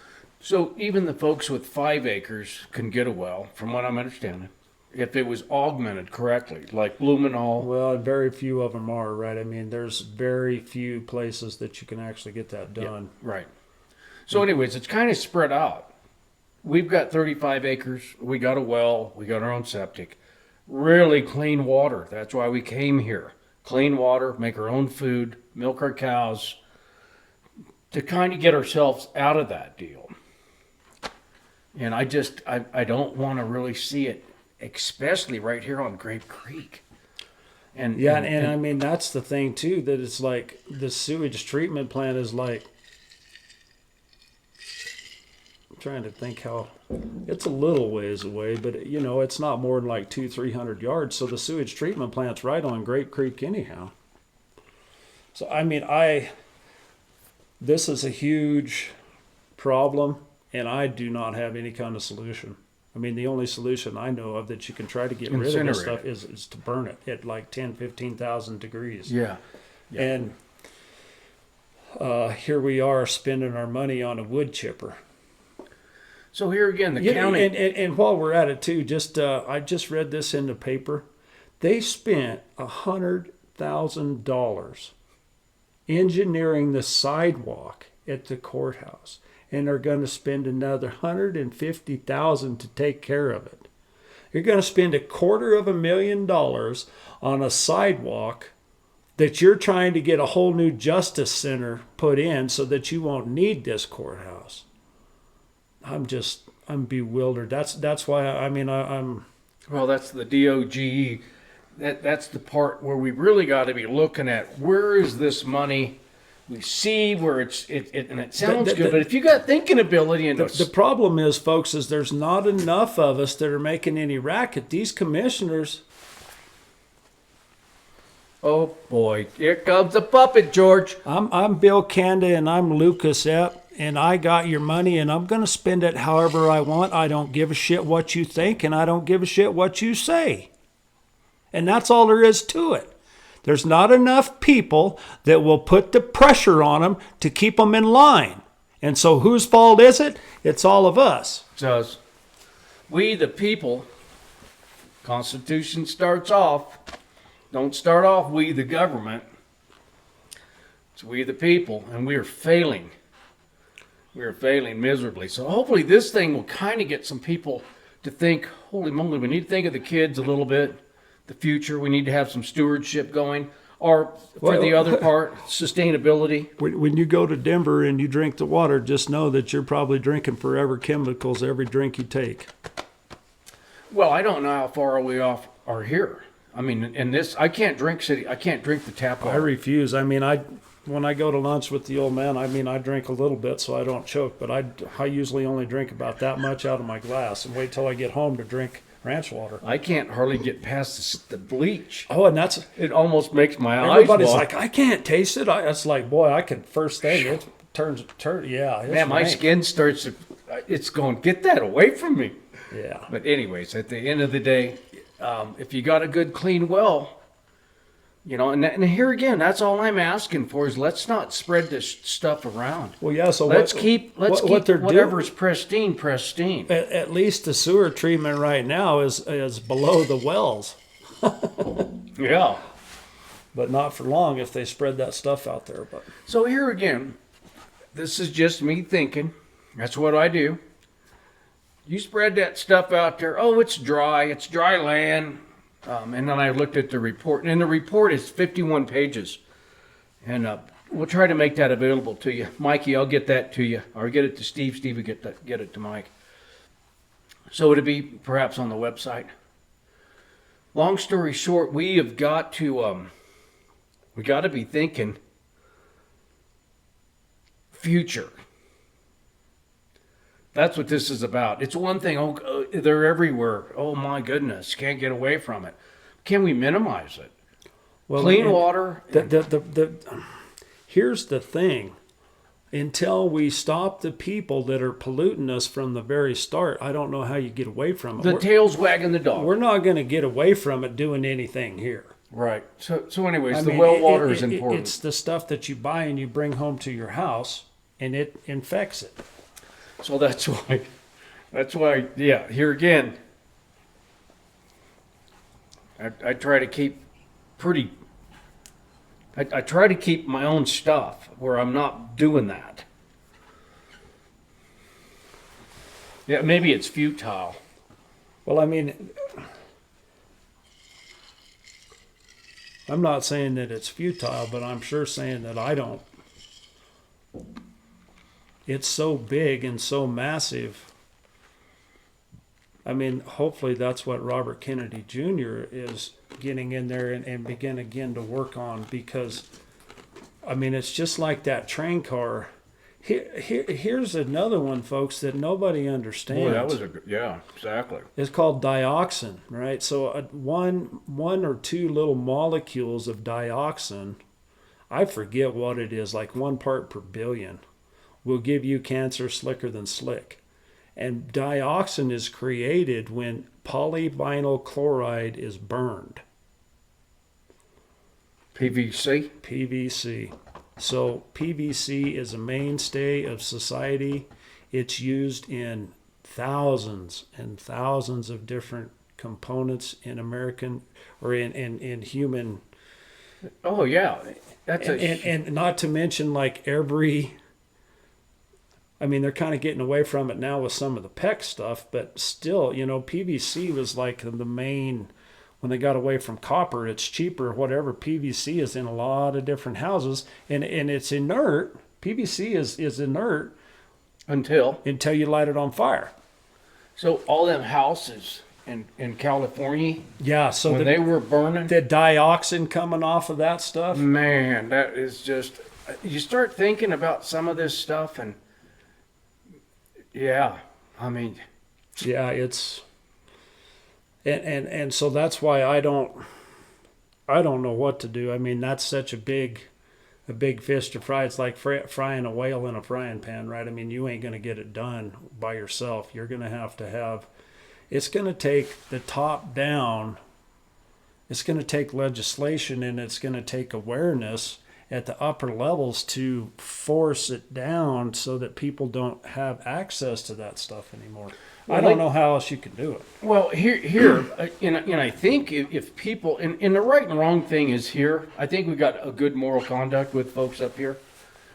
Speaker 2: So even the folks with 5 acres can get a well, from what I'm understanding, if it was augmented correctly, like Luminol.
Speaker 1: Well, very few of them are, right? I mean, there's very few places that you can actually get that done.
Speaker 2: Yeah, right. So anyways, it's kind of spread out. We've got 35 acres. We got a well. We got our own septic. Really clean water. That's why we came here. Clean water, make our own food, milk our cows, to kind of get ourselves out of that deal. And I don't want to really see it, especially right here on Grape Creek. And
Speaker 1: I mean, that's the thing too, that it's like the sewage treatment plant is like, I'm trying to think how, it's a little ways away, but you know, it's not more than like 200-300 yards. So the sewage treatment plant's right on Grape Creek anyhow. So, I mean, this is a huge problem. And I do not have any kind of solution. I mean, the only solution I know of that you can try to get rid of this stuff is to burn it at like 10, 15,000 degrees.
Speaker 2: Yeah.
Speaker 1: And here we are spending our money on a wood chipper.
Speaker 2: So here again, the county.
Speaker 1: And while we're at it too, I just read this in the paper. They spent $100,000 engineering the sidewalk at the courthouse. And are going to spend another $150,000 to take care of it. You're going to spend $250,000 on a sidewalk that you're trying to get a whole new justice center put in so that you won't need this courthouse. I'm bewildered. That's why I'm.
Speaker 2: Well, that's the DOGE. That's the part where we really got to be looking at where is this money. We see where and it sounds good, but if you got thinking ability and
Speaker 1: the problem is, folks, is there's not enough of us that are making any racket. These commissioners.
Speaker 2: Oh boy, here comes the puppet, George.
Speaker 1: I'm Bill Kanda and I'm Lucas Epp, and I got your money and I'm going to spend it however I want. I don't give a shit what you think, and I don't give a shit what you say. And that's all there is to it. There's not enough people that will put the pressure on them to keep them in line. And so whose fault is it? It's all of us.
Speaker 2: It's us. We, the people, Constitution starts off, don't start off we, the government. It's we, the people, and we are failing. We are failing miserably. So hopefully this thing will kind of get some people to think, holy moly, we need to think of the kids a little bit. The future, we need to have some stewardship going, or for the other part, sustainability.
Speaker 1: When you go to Denver and you drink the water, just know that you're probably drinking forever chemicals every drink you take.
Speaker 2: Well, I don't know how far we off are here. I mean, in this, I can't drink the tap water.
Speaker 1: I refuse. I mean, when I go to lunch with the old man, I mean, I drink a little bit so I don't choke, but I usually only drink about that much out of my glass and wait till I get home to drink ranch water.
Speaker 2: I can't hardly get past the bleach.
Speaker 1: Oh, and it
Speaker 2: almost makes my eyes.
Speaker 1: Everybody's like, I can't taste it. It's like, boy, I can first thing. It turns. Yeah.
Speaker 2: Man, my skin starts to. It's going. Get that away from me.
Speaker 1: Yeah.
Speaker 2: But anyways, at the end of the day, if you got a good clean well, you know, and here again, that's all I'm asking for is let's not spread this stuff around.
Speaker 1: Well, yeah. So
Speaker 2: let's keep whatever's pristine.
Speaker 1: At least the sewer treatment right now is below the wells.
Speaker 2: Yeah.
Speaker 1: But not for long if they spread that stuff out there. But
Speaker 2: so here again, this is just me thinking. That's what I do. You spread that stuff out there. Oh, it's dry land. And then I looked at the report, and the report is 51 pages. And we'll try to make that available to you. Mikey, I'll get that to you. Or get it to Steve. Steve will get it to Mike. So it'll be perhaps on the website. Long story short, we have got to be thinking future. That's what this is about. It's one thing, they're everywhere. Oh my goodness, can't get away from it. Can we minimize it? Well, clean water.
Speaker 1: Here's the thing. Until we stop the people that are polluting us from the very start, I don't know how you get away from it.
Speaker 2: The tail's wagging the dog.
Speaker 1: We're not going to get away from it doing anything here.
Speaker 2: Right. So anyways,
Speaker 1: I
Speaker 2: the
Speaker 1: mean,
Speaker 2: well water is important.
Speaker 1: It's the stuff that you buy and you bring home to your house, and it infects it.
Speaker 2: So that's why, yeah, here again, I try to keep pretty, I try to keep my own stuff where I'm not doing that. Yeah, maybe it's futile.
Speaker 1: Well, I mean, I'm not saying that it's futile, but I'm sure saying that I don't. It's so big and so massive. I mean, hopefully that's what Robert Kennedy Jr. is getting in there and begin again to work on, because, I mean, it's just like that train car. Here's another one, folks, that nobody understands.
Speaker 2: Boy, that was yeah, exactly.
Speaker 1: It's called dioxin, right? So one or two little molecules of dioxin, I forget what it is, like 1 part per billion, will give you cancer slicker than slick. And dioxin is created when polyvinyl chloride is burned.
Speaker 2: PVC?
Speaker 1: PVC. So PVC is a mainstay of society. It's used in thousands and thousands of different components in American or in human.
Speaker 2: Oh yeah, that's
Speaker 1: and not to mention like every. I mean, they're kind of getting away from it now with some of the PEC stuff, but still, you know, PVC was like the main. When they got away from copper, it's cheaper, whatever. PVC is in a lot of different houses, and it's inert. PVC is inert
Speaker 2: until
Speaker 1: you light it on fire.
Speaker 2: So all them houses in California,
Speaker 1: yeah. So
Speaker 2: when they were burning,
Speaker 1: the dioxin coming off of that stuff.
Speaker 2: Man, that is just. You start thinking about some of this stuff, and yeah, I mean,
Speaker 1: yeah, it's. And so that's why I don't know what to do. I mean, that's such a big fish to fry. It's like frying a whale in a frying pan, right? I mean, you ain't going to get it done by yourself. You're going to have, it's going to take the top down. It's going to take legislation, and it's going to take awareness at the upper levels to force it down so that people don't have access to that stuff anymore. Well, I don't know how else you can do it.
Speaker 2: Well, here, and I think if people, and the right and wrong thing is here, I think we've got a good moral conduct with folks up here.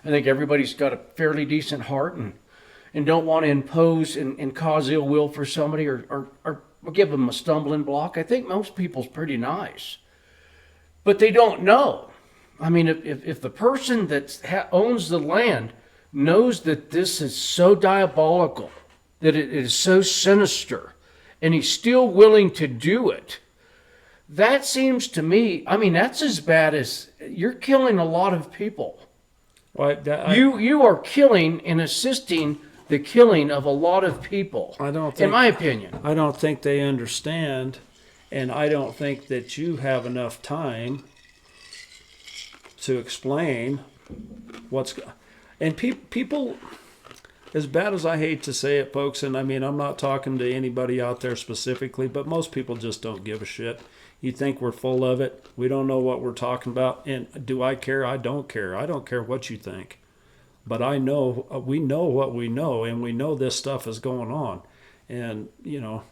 Speaker 2: I think everybody's got a fairly decent heart and don't want to impose and cause ill will for somebody or give them a stumbling block. I think most people's pretty nice. But they don't know. I mean, if the person that owns the land knows that this is so diabolical, that it is so sinister, and he's still willing to do it, that seems to me, I mean, that's as bad as you're killing a lot of people.
Speaker 1: Well,
Speaker 2: you are killing and assisting the killing of a lot of people.
Speaker 1: I don't think,
Speaker 2: in my opinion.
Speaker 1: I don't think they understand, and I don't think that you have enough time to explain what's. And people, as bad as I hate to say it, folks, and I mean, I'm not talking to anybody out there specifically, but most people just don't give a shit. You think we're full of it. We don't know what we're talking about. And do I care? I don't care. I don't care what you think. But I know, we know what we know, and we know this stuff is going on. And, you know,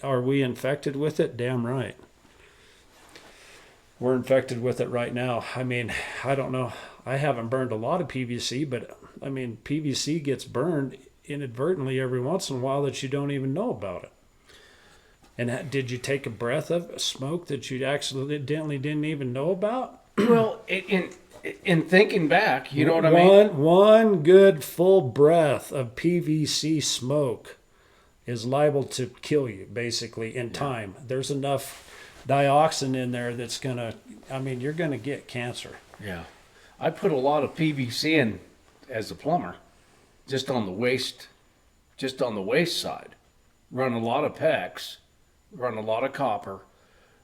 Speaker 1: are we infected with it? Damn right. We're infected with it right now. I mean, I don't know. I haven't burned a lot of PVC, but I mean, PVC gets burned inadvertently every once in a while that you don't even know about it. And did you take a breath of smoke that you accidentally didn't even know about?
Speaker 2: Well, in thinking back, you know what I mean?
Speaker 1: One good full breath of PVC smoke is liable to kill you, basically, in time. There's enough dioxin in there that's you're going to get cancer.
Speaker 2: Yeah. I put a lot of PVC in as a plumber, just on the waste side. Run a lot of PEX, run a lot of copper,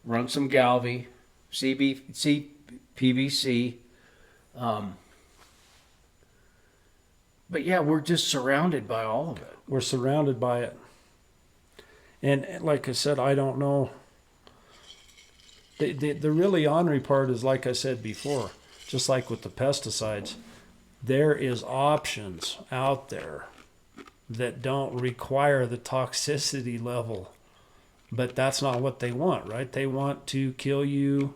Speaker 2: run some Galvi, PVC. But yeah, we're just surrounded by all of it.
Speaker 1: We're surrounded by it. And like I said, I don't know. The really ornery part is, like I said before, just like with the pesticides, there is options out there that don't require the toxicity level, but that's not what they want, right? They want to kill you.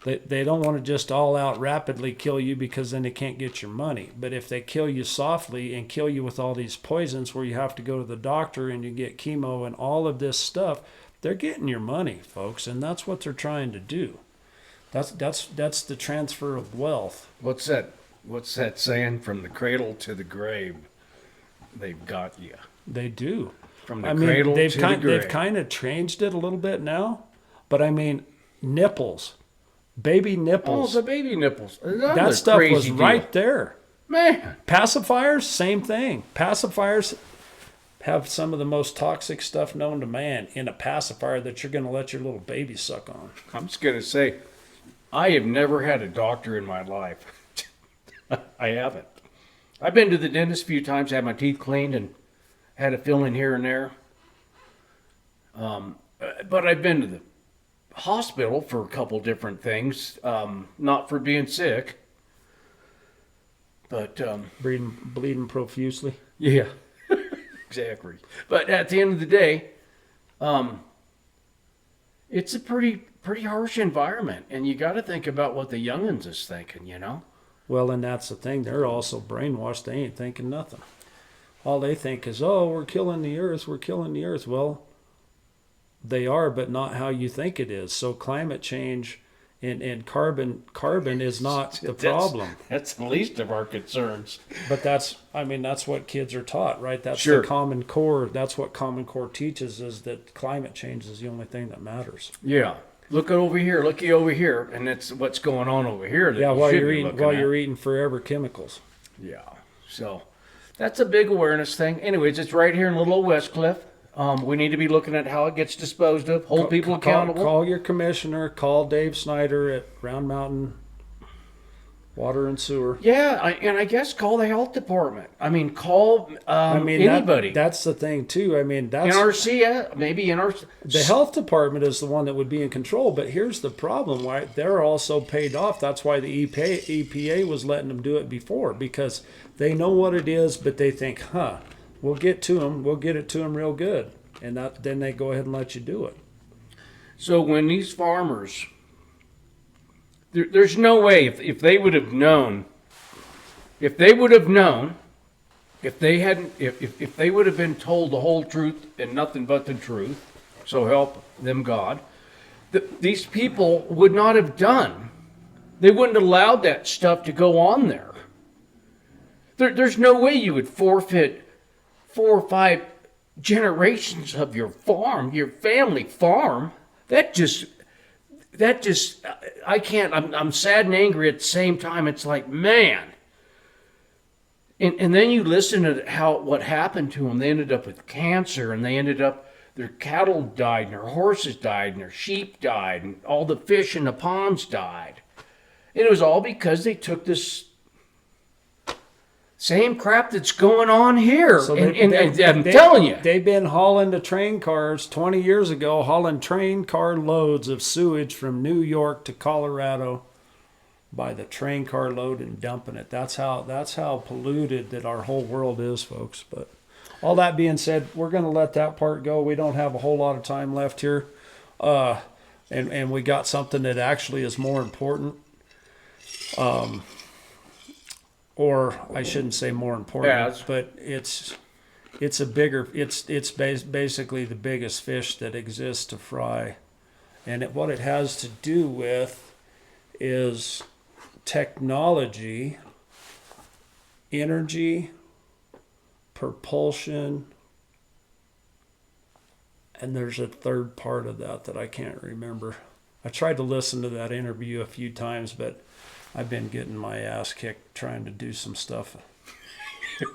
Speaker 1: They don't want to just all out rapidly kill you, because then they can't get your money. But if they kill you softly and kill you with all these poisons where you have to go to the doctor and you get chemo and all of this stuff, they're getting your money, folks, and that's what they're trying to do. That's the transfer of wealth.
Speaker 2: What's that saying? From the cradle to the grave, they've got you.
Speaker 1: They do.
Speaker 2: From the cradle to the grave.
Speaker 1: They've kind of changed it a little bit now, but I mean, nipples. Baby nipples.
Speaker 2: Oh, the baby nipples.
Speaker 1: That stuff was right there.
Speaker 2: Man.
Speaker 1: Pacifiers, same thing. Pacifiers have some of the most toxic stuff known to man in a pacifier that you're going to let your little baby suck on.
Speaker 2: I'm just going to say, I have never had a doctor in my life. I haven't. I've been to the dentist a few times, had my teeth cleaned, and had a filling here and there. But I've been to the hospital for a couple different things, not for being sick, but
Speaker 1: bleeding profusely.
Speaker 2: Yeah, exactly. But at the end of the day, it's a pretty harsh environment, and you got to think about what the youngins is thinking, you know.
Speaker 1: Well, and that's the thing. They're also brainwashed. They ain't thinking nothing. All they think is, oh, we're killing the earth. We're killing the earth. Well, they are, but not how you think it is. So climate change and carbon is not the problem.
Speaker 2: That's the least of our concerns.
Speaker 1: But that's what kids are taught, right? That's
Speaker 2: Sure.
Speaker 1: the Common Core. That's what Common Core teaches, is that climate change is the only thing that matters.
Speaker 2: Yeah. Look over here, looky over here, and that's what's going on over here.
Speaker 1: Yeah, while you're eating forever chemicals.
Speaker 2: Yeah. So that's a big awareness thing. Anyways, it's right here in little old Westcliffe. We need to be looking at how it gets disposed of, hold people accountable.
Speaker 1: Call your commissioner, call Dave Snyder at Round Mountain Water and Sewer.
Speaker 2: Yeah, and I guess call the health department. I mean, call anybody.
Speaker 1: That's the thing, too. I mean, that's...
Speaker 2: NRC, maybe NRC.
Speaker 1: The health department is the one that would be in control, but here's the problem, right? They're also paid off. That's why the EPA was letting them do it before, because they know what it is, but they think, we'll get to them. We'll get it to them real good. And then they go ahead and let you do it. So
Speaker 2: when these farmers... There's no way, if they would have known, if they would have been told the whole truth and nothing but the truth, so help them God, these people would not have done. They wouldn't have allowed that stuff to go on there. There's no way you would forfeit 4 or 5 generations of your farm, your family farm. That just, I can't, I'm sad and angry at the same time. It's like, man. And then you listen to what happened to them. They ended up with cancer, and their cattle died, and their horses died, and their sheep died, and all the fish in the ponds died. And it was all because they took this same crap that's going on here. So I'm telling you.
Speaker 1: They've been hauling the train cars 20 years ago, hauling train car loads of sewage from New York to Colorado by the train car load and dumping it. That's how polluted that our whole world is, folks. But all that being said, we're going to let that part go. We don't have a whole lot of time left here. And we got something that actually is more important. Or I shouldn't say more important, but it's basically the biggest fish that exists to fry. And what it has to do with is technology, energy, propulsion, and there's a third part of that I can't remember. I tried to listen to that interview a few times, but I've been getting my ass kicked trying to do some stuff.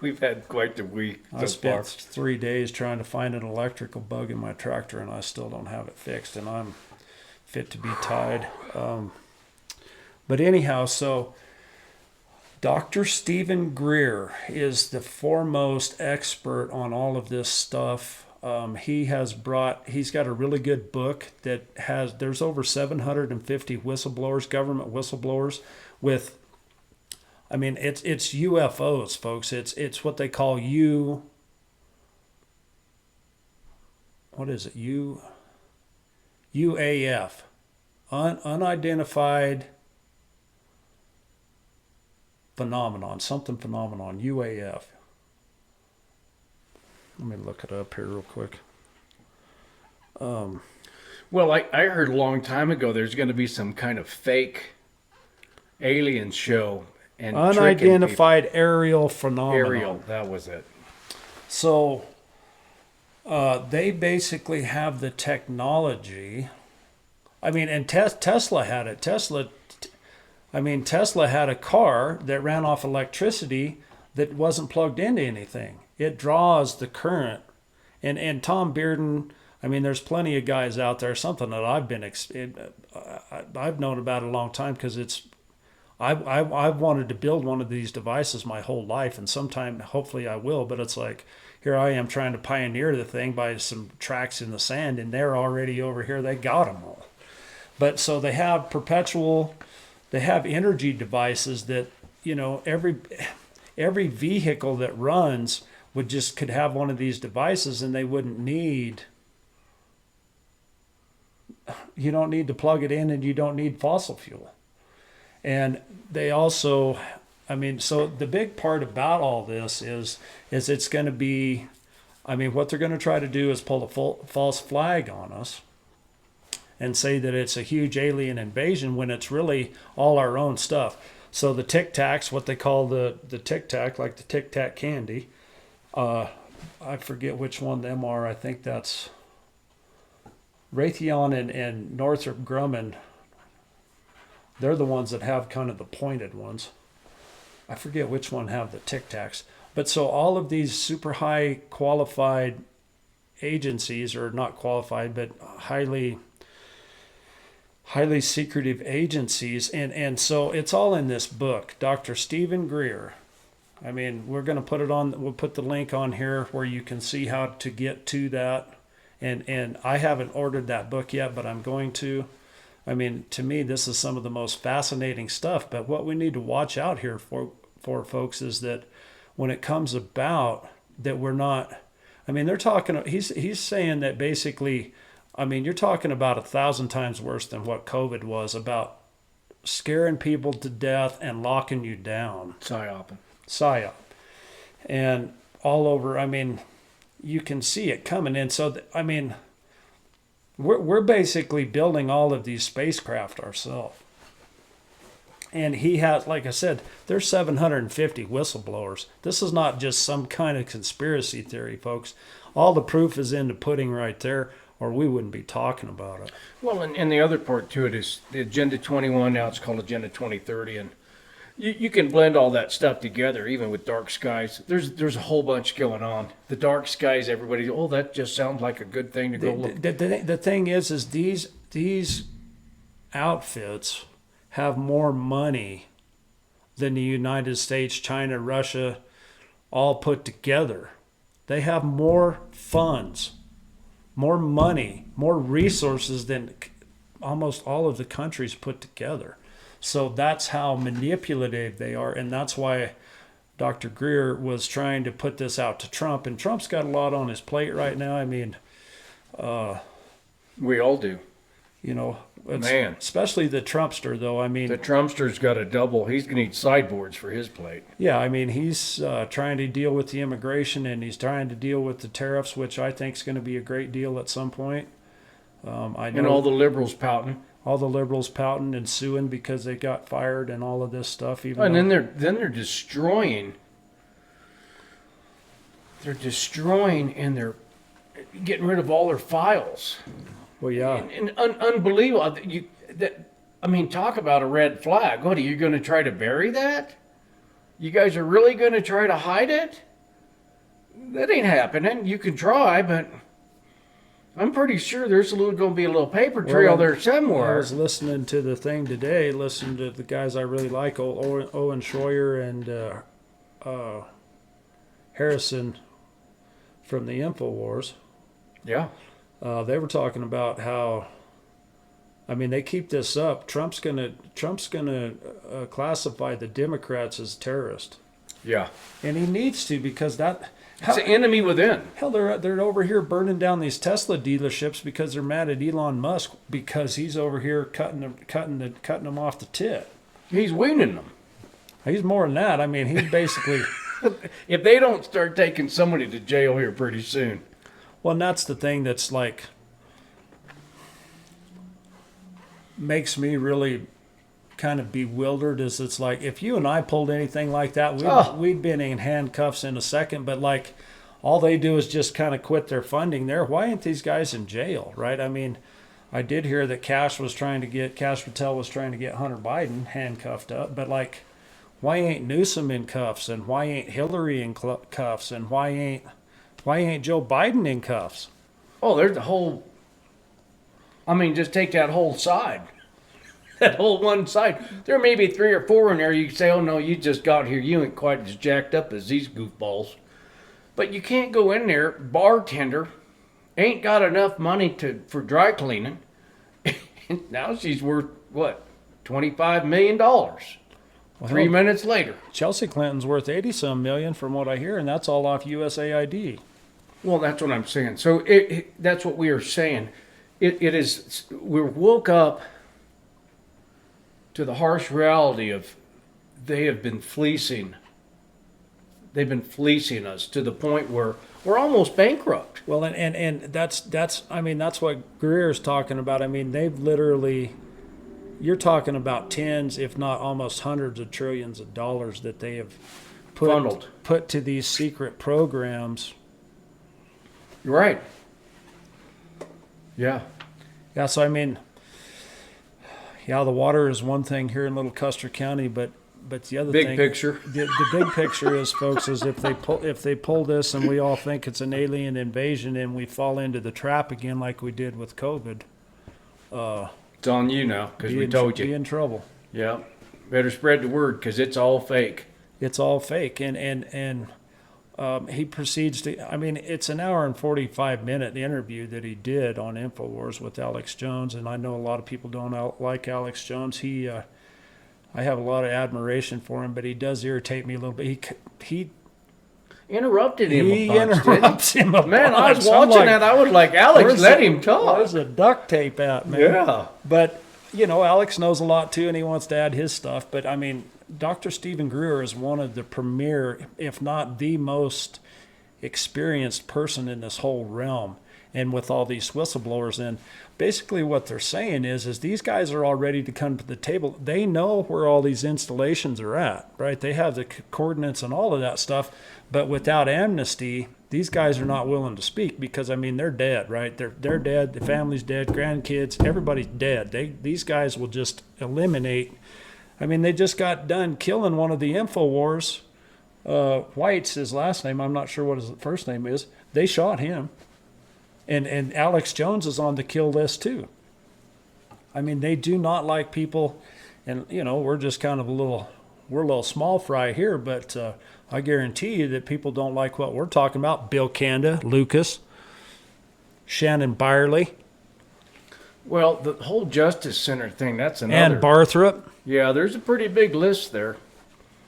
Speaker 2: We've had quite the week.
Speaker 1: I spent 3 days trying to find an electrical bug in my tractor, and I still don't have it fixed, and I'm fit to be tied. But anyhow, so Dr. Stephen Greer is the foremost expert on all of this stuff. He's got a really good book there's over 750 whistleblowers, government whistleblowers with, I mean, it's UFOs, folks. It's what they call what is it? UAF, unidentified phenomenon, UAF. Let me look it up here real quick.
Speaker 2: Well, I heard a long time ago there's going to be some kind of fake alien show and
Speaker 1: Unidentified aerial phenomenon.
Speaker 2: Aerial, that was it.
Speaker 1: So they basically have the technology. I mean, and Tesla had it. Tesla had a car that ran off electricity that wasn't plugged into anything. It draws the current. And Tom Bearden, I mean, there's plenty of guys out there, something that I've known about a long time, because I've wanted to build one of these devices my whole life, and sometime hopefully I will, but it's like, here I am trying to pioneer the thing by some tracks in the sand, and they're already over here. They got them all. But so they have energy devices that, every vehicle that runs could have one of these devices, and they wouldn't need, you don't need to plug it in, and you don't need fossil fuel. And they also, so the big part about all this is it's going to be, what they're going to try to do is pull a false flag on us and say that it's a huge alien invasion when it's really all our own stuff. So the Tic Tacs, what they call the Tic Tac, like the Tic Tac candy, I forget which one them are. I think that's Raytheon and Northrop Grumman. They're the ones that have kind of the pointed ones. I forget which one have the Tic Tacs. But so all of these super high qualified agencies, or not qualified, but highly secretive agencies, and so it's all in this book, Dr. Stephen Greer. We're going to put it on, we'll put the link on here where you can see how to get to that. And I haven't ordered that book yet, but I'm going to. To me, this is some of the most fascinating stuff. But what we need to watch out here for folks is that when it comes about that we're not, they're talking, he's saying that basically, you're talking about 1,000 times worse than what COVID was, about scaring people to death and locking you down. Psyop. And all over, you can see it coming in. So, we're basically building all of these spacecraft ourselves. And he has, like I said, there's 750 whistleblowers. This is not just some kind of conspiracy theory, folks. All the proof is in the pudding right there, or we wouldn't be talking about it.
Speaker 2: Well, and the other part to it is the Agenda 21, now it's called Agenda 2030, and you can blend all that stuff together, even with dark skies. There's a whole bunch going on. The dark skies, everybody, that just sounds like a good thing to go look.
Speaker 1: The thing is these outfits have more money than the United States, China, Russia, all put together. They have more funds, more money, more resources than almost all of the countries put together. So that's how manipulative they are, and that's why Dr. Greer was trying to put this out to Trump, and Trump's got a lot on his plate right now.
Speaker 2: We all do.
Speaker 1: Man. Especially the Trumpster, though.
Speaker 2: The Trumpster's got a double. He's going to need sideboards for his plate.
Speaker 1: Yeah, he's trying to deal with the immigration, and he's trying to deal with the tariffs, which I think is going to be a great deal at some point.
Speaker 2: And all the liberals pouting.
Speaker 1: All the liberals pouting and suing because they got fired and all of this stuff.
Speaker 2: Then they're destroying. They're destroying, and they're getting rid of all their files.
Speaker 1: Well, yeah.
Speaker 2: And unbelievable. Talk about a red flag. What, are you going to try to bury that? You guys are really going to try to hide it? That ain't happening. You can try, but I'm pretty sure there's going to be a little paper trail there somewhere.
Speaker 1: I was listening to the thing today, listening to the guys I really like, Owen Schroyer and Harrison from the InfoWars.
Speaker 2: Yeah.
Speaker 1: They were talking about how, I mean, they keep this up. Trump's gonna classify the Democrats as terrorists,
Speaker 2: Yeah.
Speaker 1: and he needs to, because
Speaker 2: It's an enemy within.
Speaker 1: hell, they're over here burning down these Tesla dealerships because they're mad at Elon Musk because he's over here cutting them off the tit.
Speaker 2: He's weaning them.
Speaker 1: He's more than that. I mean, he's basically.
Speaker 2: If they don't start taking somebody to jail here pretty soon.
Speaker 1: Well, and that's the thing that's like makes me really kind of bewildered, is it's like if you and I pulled anything like that, we'd been in handcuffs in a second. But like, all they do is just kind of quit their funding there. Why aren't these guys in jail, right? I mean, I did hear that Cash Patel was trying to get Hunter Biden handcuffed up, but like, why ain't Newsom in cuffs, and why ain't Hillary in cuffs, and why ain't Joe Biden in cuffs?
Speaker 2: Oh, there's the whole. I mean, just take that whole side. That whole one side. There may be 3 or 4 in there. You can say, oh, no, you just got here. You ain't quite as jacked up as these goofballs. But you can't go in there, bartender, ain't got enough money for dry cleaning. Now she's worth, what, $25 million.
Speaker 1: Well,
Speaker 2: 3 minutes later.
Speaker 1: Chelsea Clinton's worth 80-some million from what I hear, and that's all off USAID.
Speaker 2: Well, that's what I'm saying. So that's what we are saying. It is, we're woke up to the harsh reality of they have been fleecing. They've been fleecing us to the point where we're almost bankrupt.
Speaker 1: Well, and that's I mean, that's what Greer is talking about. I mean, they've literally, you're talking about tens, if not almost hundreds of trillions of dollars that they have put to these secret programs.
Speaker 2: You're right. Yeah.
Speaker 1: Yeah, so I mean, yeah, the water is one thing here in Little Custer County, but the other
Speaker 2: big
Speaker 1: thing,
Speaker 2: picture.
Speaker 1: the big picture is, folks, is if they pull this and we all think it's an alien invasion and we fall into the trap again like we did with COVID,
Speaker 2: it's on you now, because we told you.
Speaker 1: Be in trouble.
Speaker 2: Yeah. Better spread the word, because it's all fake.
Speaker 1: It's all fake, and he proceeds to. I mean, it's an hour and 45-minute interview that he did on InfoWars with Alex Jones, and I know a lot of people don't like Alex Jones. I have a lot of admiration for him, but he does irritate me a little bit. He
Speaker 2: interrupted him.
Speaker 1: He interrupts him.
Speaker 2: Man, I was watching that. I was like, Alex, let him talk.
Speaker 1: Where's the duct tape at, man?
Speaker 2: Yeah.
Speaker 1: But Alex knows a lot too, and he wants to add his stuff. But I mean, Dr. Stephen Greer is one of the premier, if not the most experienced person in this whole realm. And with all these whistleblowers, and basically what they're saying is these guys are all ready to come to the table. They know where all these installations are at, right? They have the coordinates and all of that stuff. But without amnesty, these guys are not willing to speak because, I mean, they're dead, right? They're dead. The family's dead. Grandkids, everybody's dead. These guys will just eliminate. I mean, they just got done killing one of the InfoWars. White's his last name. I'm not sure what his first name is. They shot him. And Alex Jones is on the kill list too. I mean, they do not like people, and we're just kind of a little small fry here, but I guarantee you that people don't like what we're talking about. Bill Kanda, Lucas, Shannon Byerly.
Speaker 2: Well, the whole Justice Center thing, that's another.
Speaker 1: And Barthrop.
Speaker 2: Yeah, there's a pretty big list there.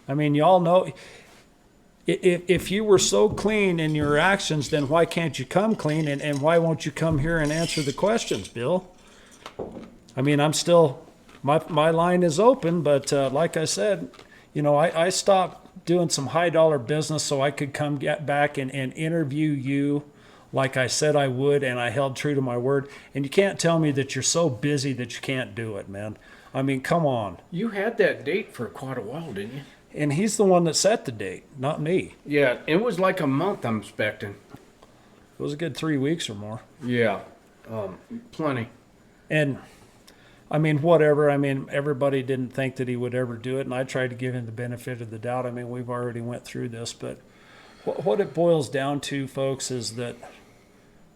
Speaker 1: I mean, y'all know, if you were so clean in your actions, then why can't you come clean? And why won't you come here and answer the questions, Bill? I mean, I'm still, my line is open, but like I said, I stopped doing some high dollar business so I could come get back and interview you like I said I would, and I held true to my word. And you can't tell me that you're so busy that you can't do it, man. I mean, come on.
Speaker 2: You had that date for quite a while, didn't you?
Speaker 1: And he's the one that set the date, not me.
Speaker 2: Yeah, it was like a month, I'm expecting.
Speaker 1: It was a good 3 weeks or more.
Speaker 2: Yeah, plenty.
Speaker 1: And, I mean, whatever. I mean, everybody didn't think that he would ever do it, and I tried to give him the benefit of the doubt. I mean, we've already went through this, but what it boils down to, folks, is that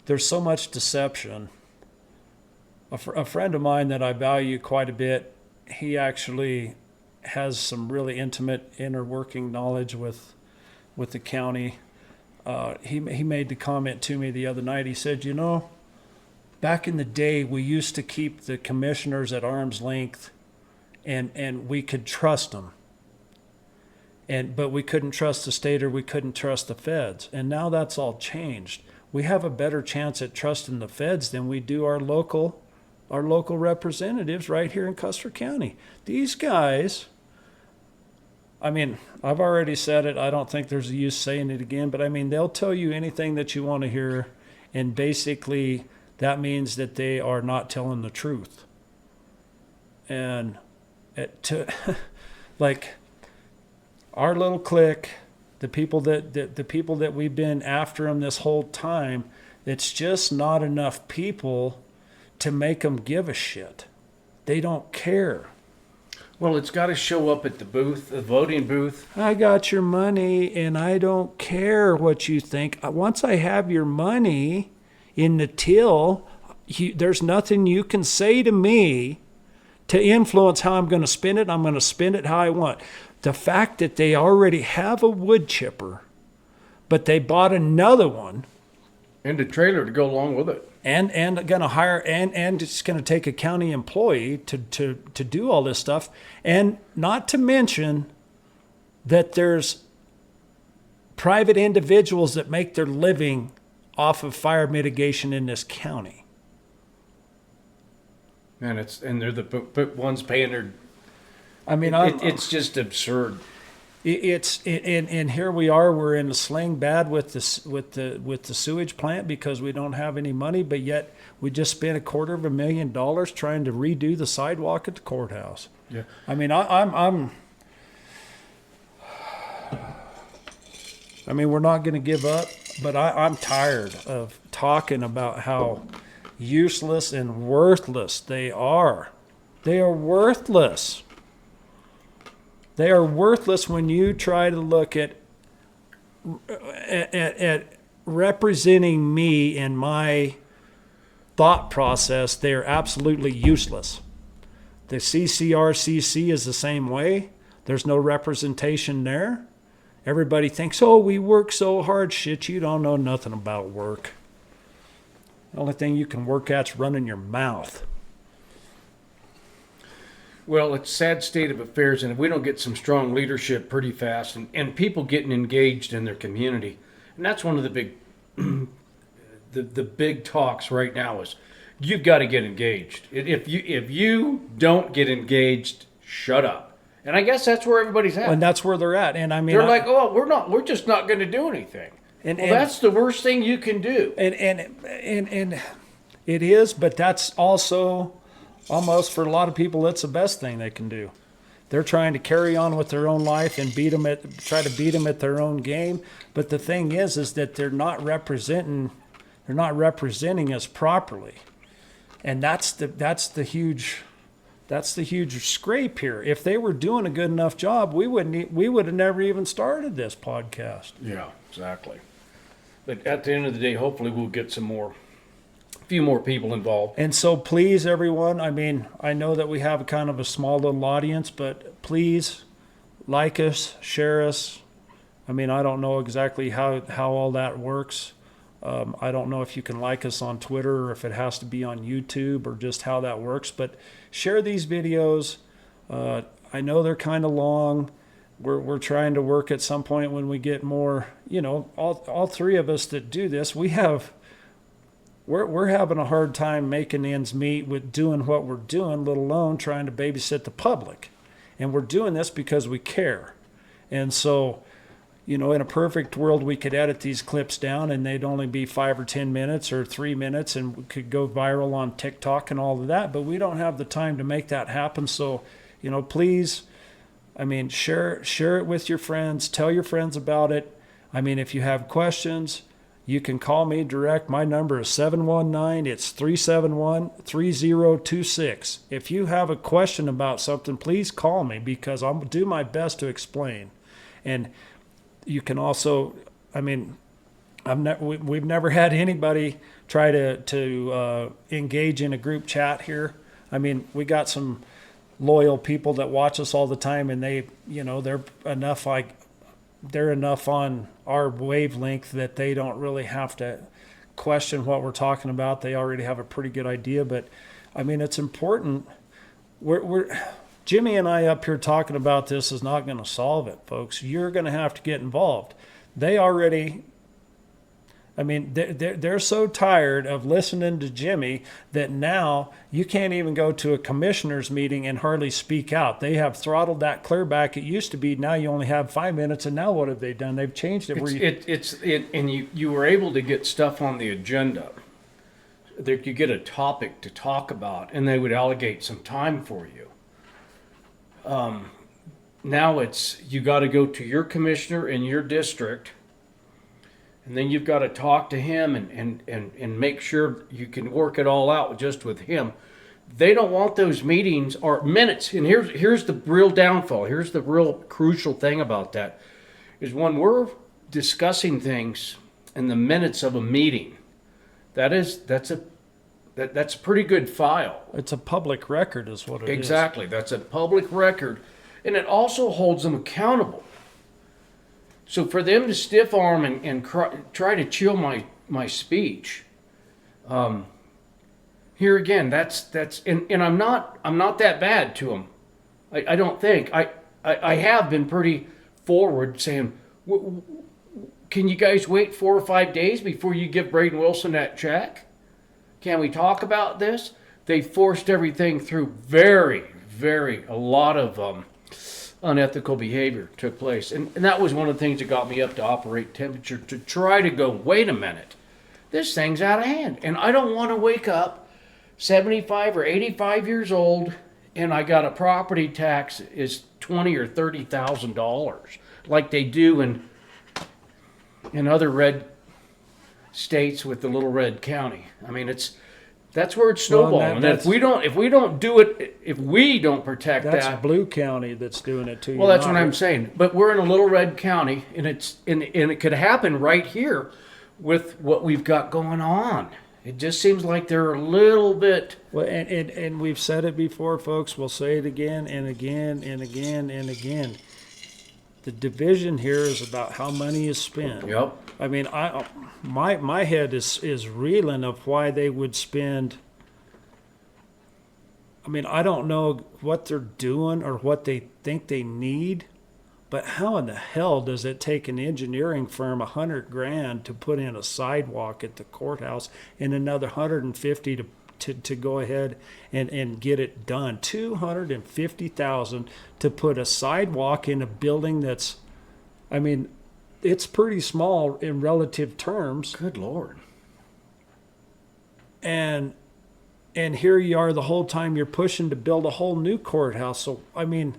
Speaker 1: there's so much deception. A friend of mine that I value quite a bit, he actually has some really intimate inner working knowledge with the county. he made the comment to me the other night. He said, you know, back in the day, we used to keep the commissioners at arm's length, and we could trust them. But we couldn't trust the state, or we couldn't trust the feds. And now that's all changed. We have a better chance at trusting the feds than we do our local representatives right here in Custer County. These guys, I mean, I've already said it. I don't think there's a use saying it again, but I mean, they'll tell you anything that you want to hear, and basically that means that they are not telling the truth. And like our little clique, the people that we've been after them this whole time, it's just not enough people to make them give a shit. They don't care.
Speaker 2: Well, it's got to show up at the booth, the voting booth.
Speaker 1: I got your money, and I don't care what you think. Once I have your money in the till, there's nothing you can say to me to influence how I'm going to spend it. I'm going to spend it how I want. The fact that they already have a wood chipper, but they bought another one,
Speaker 2: And a trailer to go along with it.
Speaker 1: and going to hire, and it's going to take a county employee to do all this stuff, and not to mention that there's private individuals that make their living off of fire mitigation in this county.
Speaker 2: And they're the ones paying their.
Speaker 1: I mean,
Speaker 2: It's just absurd.
Speaker 1: And here we are. We're in a sling bad with the sewage plant because we don't have any money, but yet we just spent $250,000 trying to redo the sidewalk at the courthouse.
Speaker 2: Yeah.
Speaker 1: I mean, I mean, we're not going to give up, but I'm tired of talking about how useless and worthless they are. They are worthless. They are worthless when you try to look at representing me in my thought process. They are absolutely useless. The CCRCC is the same way. There's no representation there. Everybody thinks, oh, we work so hard. Shit, you don't know nothing about work. The only thing you can work at's running your mouth.
Speaker 2: Well, it's a sad state of affairs, and if we don't get some strong leadership pretty fast and people getting engaged in their community, and that's one of the big the big talks right now is you've got to get engaged. If you don't get engaged, shut up. And I guess that's where everybody's at.
Speaker 1: And that's where they're at. And I mean,
Speaker 2: they're like, oh, we're just not going to do anything. And that's the worst thing you can do.
Speaker 1: And it is, but that's also almost for a lot of people, that's the best thing they can do. They're trying to carry on with their own life and try to beat them at their own game. But the thing is that they're not representing us properly, and that's the huge scrape here. If they were doing a good enough job, we would have never even started this podcast.
Speaker 2: Yeah, exactly. But at the end of the day, hopefully we'll get a few more people involved.
Speaker 1: And so please, everyone, I mean, I know that we have kind of a small little audience, but please like us, share us. I mean, I don't know exactly how all that works. I don't know if you can like us on Twitter or if it has to be on YouTube or just how that works, but share these videos. I know they're kind of long. We're trying to work at some point when we get more, all three of us that do this, we're having a hard time making ends meet with doing what we're doing, let alone trying to babysit the public. And we're doing this because we care. And so, in a perfect world, we could edit these clips down and they'd only be 5 or 10 minutes or 3 minutes and we could go viral on TikTok and all of that. But we don't have the time to make that happen. So, please, I mean, share it with your friends. Tell your friends about it. I mean, if you have questions, you can call me direct. My number is 719. It's 371-3026. If you have a question about something, please call me because I'll do my best to explain. And you can also, I mean, we've never had anybody try to engage in a group chat here. I mean, we got some loyal people that watch us all the time, and they're enough. they're enough on our wavelength that they don't really have to question what we're talking about. They already have a pretty good idea. But I mean, it's important. We're Jimmy and I up here talking about this is not going to solve it, folks. You're going to have to get involved. They already. I mean, they're so tired of listening to Jimmy that now you can't even go to a commissioners meeting and hardly speak out. They have throttled that clear back. It used to be now you only have 5 minutes, and now what have they done? They've changed it.
Speaker 2: And you were able to get stuff on the agenda. There, you get a topic to talk about, and they would allocate some time for you. Now it's you got to go to your commissioner in your district. And then you've got to talk to him and make sure you can work it all out just with him. They don't want those meetings or minutes. And here's the real downfall. Here's the real crucial thing about that is when we're discussing things in the minutes of a meeting, that's a pretty good file.
Speaker 1: It's a public record is what it is.
Speaker 2: Exactly. That's a public record. And it also holds them accountable. So for them to stiff arm and try to chill my speech, here again, that's and I'm not that bad to them. I don't think I have been pretty forward saying, can you guys wait 4 or 5 days before you give Braden Wilson that check? Can we talk about this? They forced everything through. A lot of unethical behavior took place. And that was one of the things that got me up to operate temperature, to try to go, wait a minute, this thing's out of hand. And I don't want to wake up 75 or 85 years old and I got a property tax is $20,000 or $30,000 like they do in other red states with the little red county. I mean, that's where it's snowballing.
Speaker 1: Well,
Speaker 2: and if we don't do it, if we don't protect
Speaker 1: that's
Speaker 2: that,
Speaker 1: Blue County that's doing it to you.
Speaker 2: well, that's what I'm saying. But we're in a little red county, and it could happen right here with what we've got going on. It just seems like they're a little bit.
Speaker 1: Well, and we've said it before, folks. We'll say it again and again and again and again. The division here is about how money is spent.
Speaker 2: Yep.
Speaker 1: I mean, my head is reeling of why they would spend. I mean, I don't know what they're doing or what they think they need, but how in the hell does it take an engineering firm $100,000 to put in a sidewalk at the courthouse and another $150 to go ahead and get it done? $250,000 to put a sidewalk in a building that's, I mean, it's pretty small in relative terms.
Speaker 2: Good Lord.
Speaker 1: And here you are the whole time you're pushing to build a whole new courthouse. So, I mean,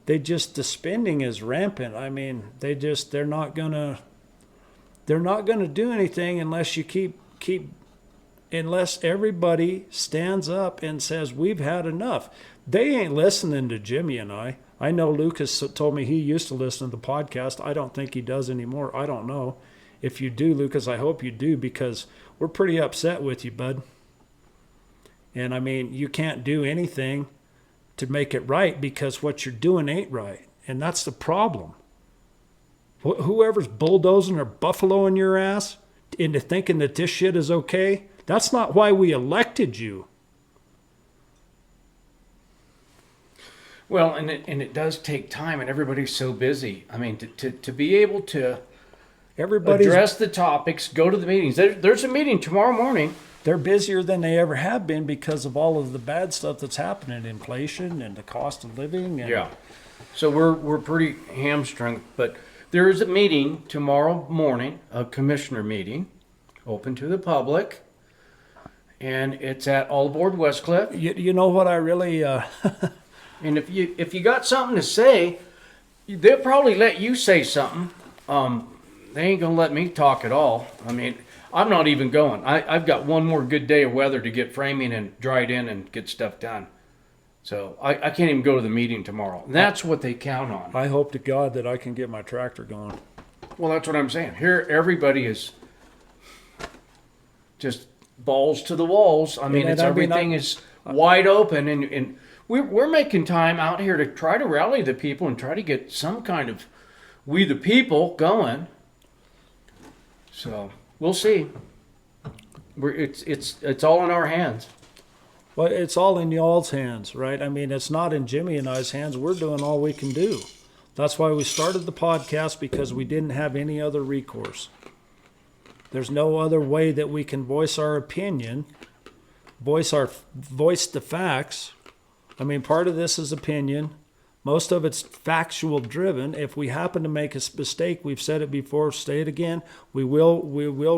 Speaker 1: the spending is rampant. I mean, they're not gonna do anything unless you keep unless everybody stands up and says, we've had enough. They ain't listening to Jimmy and I. I know Lucas told me he used to listen to the podcast. I don't think he does anymore. I don't know. If you do, Lucas, I hope you do, because we're pretty upset with you, bud. And I mean, you can't do anything to make it right because what you're doing ain't right. And that's the problem. Whoever's bulldozing or buffaloing your ass into thinking that this shit is okay, that's not why we elected you.
Speaker 2: Well, and it does take time, and everybody's so busy. I mean, to be able to address the topics, go to the meetings. There's a meeting tomorrow morning.
Speaker 1: They're busier than they ever have been because of all of the bad stuff that's happening, inflation and the cost of living. And
Speaker 2: yeah. So we're pretty hamstrung, but there is a meeting tomorrow morning, a commissioner meeting, open to the public, and it's at All Aboard Westcliffe.
Speaker 1: You know what I really...
Speaker 2: And if you got something to say, they'll probably let you say something. They ain't gonna let me talk at all. I mean, I'm not even going. I've got one more good day of weather to get framing and dried in and get stuff done. So I can't even go to the meeting tomorrow. And that's what they count on.
Speaker 1: I hope to God that I can get my tractor going.
Speaker 2: Well, that's what I'm saying. Here, everybody is just balls to the walls. I mean, everything is wide open, and we're making time out here to try to rally the people and try to get some kind of we the people going. So we'll see. It's all in our hands.
Speaker 1: Well, it's all in y'all's hands, right? I mean, it's not in Jimmy and I's hands. We're doing all we can do. That's why we started the podcast, because we didn't have any other recourse. There's no other way that we can voice our opinion, voice the facts. I mean, part of this is opinion. Most of it's factual driven. If we happen to make a mistake, we've said it before, say it again, we will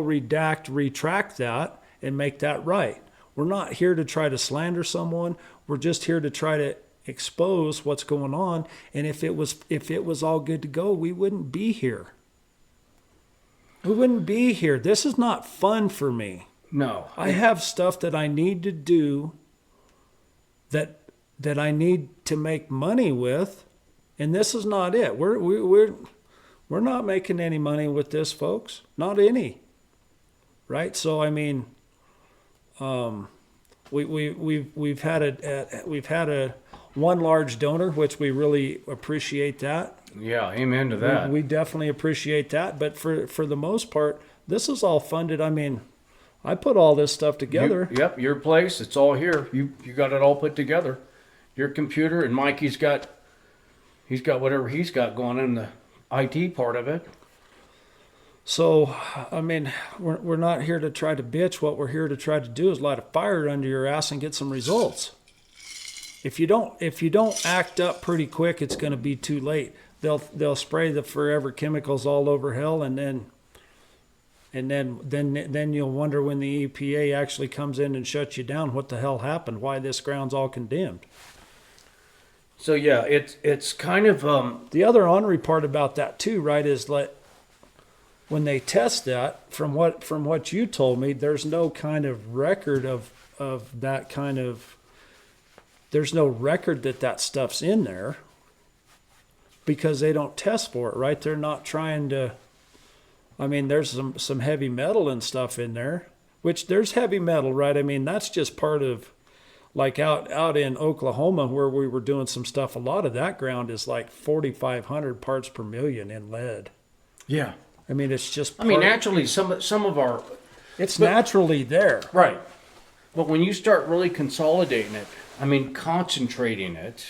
Speaker 1: retract that and make that right. We're not here to try to slander someone. We're just here to try to expose what's going on. And if it was all good to go, we wouldn't be here. We wouldn't be here. This is not fun for me.
Speaker 2: No.
Speaker 1: I have stuff that I need to do that I need to make money with, and this is not it. We're not making any money with this, folks. Not any. Right? So I mean, we've had a one large donor, which we really appreciate that.
Speaker 2: Yeah, amen to that.
Speaker 1: We definitely appreciate that. But for the most part, this is all funded. I mean, I put all this stuff together.
Speaker 2: Yep, your place. It's all here. You got it all put together. Your computer, and Mikey's got whatever he's got going in the IT part of it.
Speaker 1: So, I mean, we're not here to try to bitch. What we're here to try to do is light a fire under your ass and get some results. If you don't act up pretty quick, it's going to be too late. They'll spray the forever chemicals all over hell, and then you'll wonder when the EPA actually comes in and shuts you down, what the hell happened? Why this ground's all condemned?
Speaker 2: So yeah, it's kind of
Speaker 1: the other ornery part about that too, right? Is like when they test that, from what you told me, there's no kind of record of that kind of. There's no record that stuff's in there because they don't test for it, right? They're not trying to. I mean, there's some heavy metal and stuff in there, which there's heavy metal, right? I mean, that's just part of, like out in Oklahoma where we were doing some stuff, a lot of that ground is like 4,500 parts per million in lead.
Speaker 2: Yeah.
Speaker 1: I mean, it's just.
Speaker 2: Naturally, some of our.
Speaker 1: It's naturally there.
Speaker 2: Right. But when you start really consolidating it, I mean, concentrating it,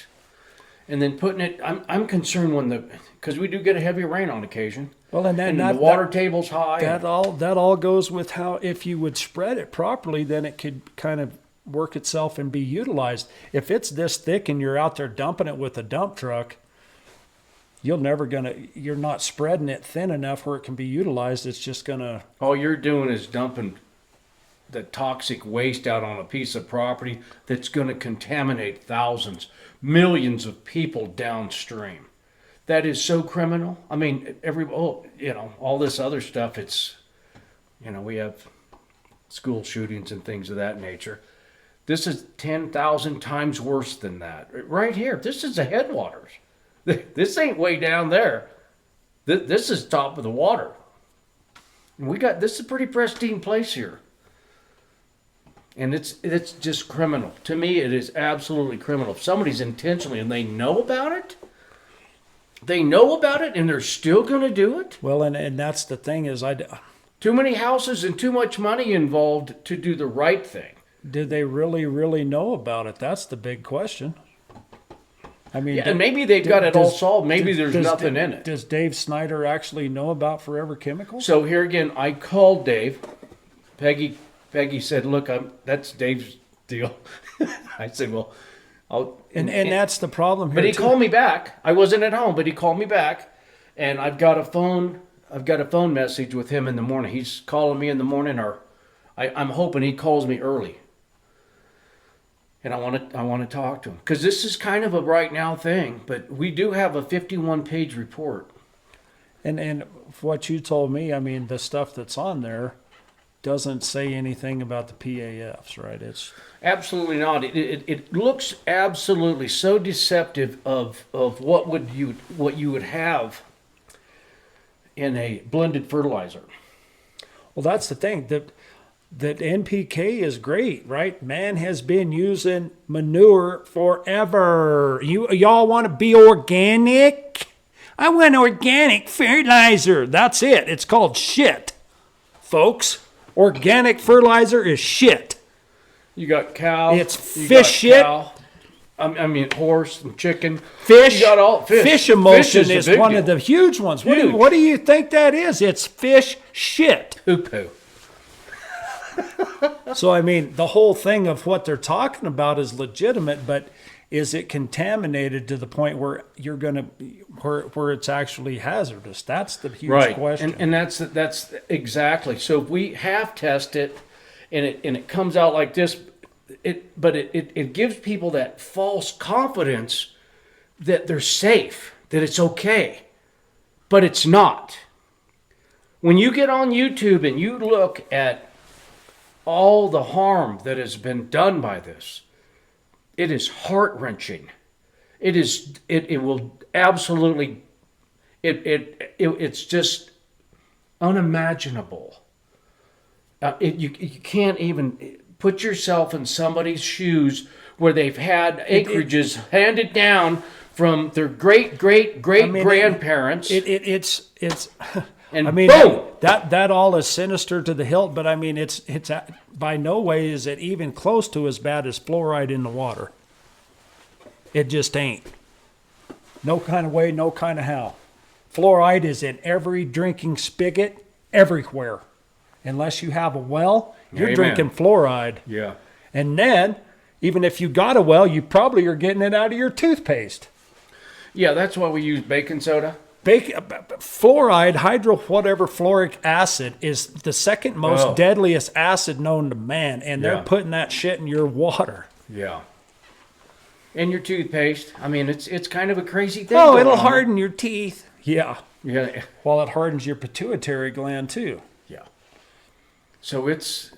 Speaker 2: and then putting it, I'm concerned because we do get a heavy rain on occasion.
Speaker 1: Well, and
Speaker 2: the water table's high.
Speaker 1: That all goes with how, if you would spread it properly, then it could kind of work itself and be utilized. If it's this thick and you're out there dumping it with a dump truck, you're not spreading it thin enough where it can be utilized. It's just gonna.
Speaker 2: All you're doing is dumping the toxic waste out on a piece of property that's going to contaminate thousands, millions of people downstream. That is so criminal. I mean, all this other stuff, it's, we have school shootings and things of that nature. This is 10,000 times worse than that. Right here, this is the headwaters. This ain't way down there. This is top of the water. This is a pretty pristine place here. And it's just criminal. To me, it is absolutely criminal. If somebody's intentionally and they know about it, and they're still going to do it.
Speaker 1: Well, and that's the thing is,
Speaker 2: too many houses and too much money involved to do the right thing.
Speaker 1: Did they really, really know about it? That's the big question. I mean,
Speaker 2: and maybe they've got it all solved. Maybe there's nothing in it.
Speaker 1: Does Dave Snyder actually know about Forever Chemicals?
Speaker 2: So here again, I called Dave. Peggy said, "Look, that's Dave's deal." I said, "Well,
Speaker 1: and that's the problem here."
Speaker 2: But he called me back. I wasn't at home, but he called me back, and I've got a phone message with him in the morning. He's calling me in the morning, or I'm hoping he calls me early. And I want to talk to him because this is kind of a right now thing. But we do have a 51-page report. And
Speaker 1: what you told me, I mean, the stuff that's on there doesn't say anything about the PAFs, right? It's
Speaker 2: absolutely not. It looks absolutely so deceptive of what you would have in a blended fertilizer.
Speaker 1: Well, that's the thing. That NPK is great, right? Man has been using manure forever. Y'all want to be organic? I want organic fertilizer. That's it. It's called shit, folks. Organic fertilizer is shit.
Speaker 2: You got cow.
Speaker 1: It's fish shit.
Speaker 2: Cow. I mean, horse and chicken.
Speaker 1: Fish.
Speaker 2: You got all fish.
Speaker 1: Fish emulsion is one
Speaker 2: deal.
Speaker 1: of the huge ones.
Speaker 2: Huge.
Speaker 1: What do you think that is? It's fish shit.
Speaker 2: Poo-poo.
Speaker 1: So, I mean, the whole thing of what they're talking about is legitimate, but is it contaminated to the point where you're going to, where it's actually hazardous? That's the huge question.
Speaker 2: And that's exactly. So if we have test it and it comes out like this, it gives people that false confidence that they're safe, that it's okay, but it's not. When you get on YouTube and you look at all the harm that has been done by this, it is heart-wrenching. It will absolutely, it's just unimaginable. You can't even put yourself in somebody's shoes where they've had acreages handed down from their great-great-great-grandparents.
Speaker 1: It's
Speaker 2: and
Speaker 1: I mean,
Speaker 2: boom!
Speaker 1: that all is sinister to the hilt, but I mean, it's by no way is it even close to as bad as fluoride in the water. It just ain't. No kind of way, no kind of how. Fluoride is in every drinking spigot everywhere. Unless you have a well, you're
Speaker 2: Amen.
Speaker 1: drinking fluoride.
Speaker 2: Yeah.
Speaker 1: And then, even if you got a well, you probably are getting it out of your toothpaste.
Speaker 2: Yeah, that's why we use baking soda.
Speaker 1: Fluoride, fluoric acid is the second most deadliest acid known to man, and they're putting that shit in your water.
Speaker 2: Yeah. And your toothpaste. I mean, it's kind of a crazy thing.
Speaker 1: Oh, it'll harden your teeth. Yeah.
Speaker 2: Yeah.
Speaker 1: Well, it hardens your pituitary gland too.
Speaker 2: Yeah. So it's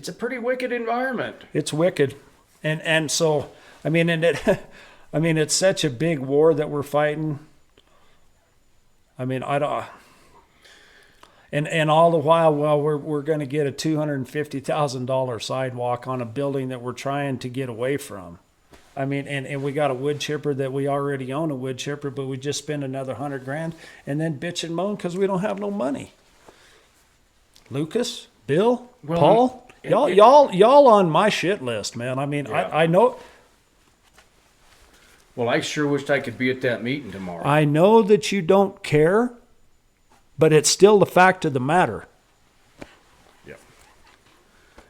Speaker 2: a pretty wicked environment.
Speaker 1: It's wicked, and so I mean, I mean, it's such a big war that we're fighting. I mean, I don't. And all the while, we're going to get a $250,000 sidewalk on a building that we're trying to get away from. I mean, and we got a wood chipper that we already own a wood chipper, but we just spend another $100,000 and then bitch and moan because we don't have no money. Lucas, Bill, Paul, y'all on my shit list, man. I mean, I know.
Speaker 2: Well, I sure wished I could be at that meeting tomorrow.
Speaker 1: I know that you don't care, but it's still the fact of the matter.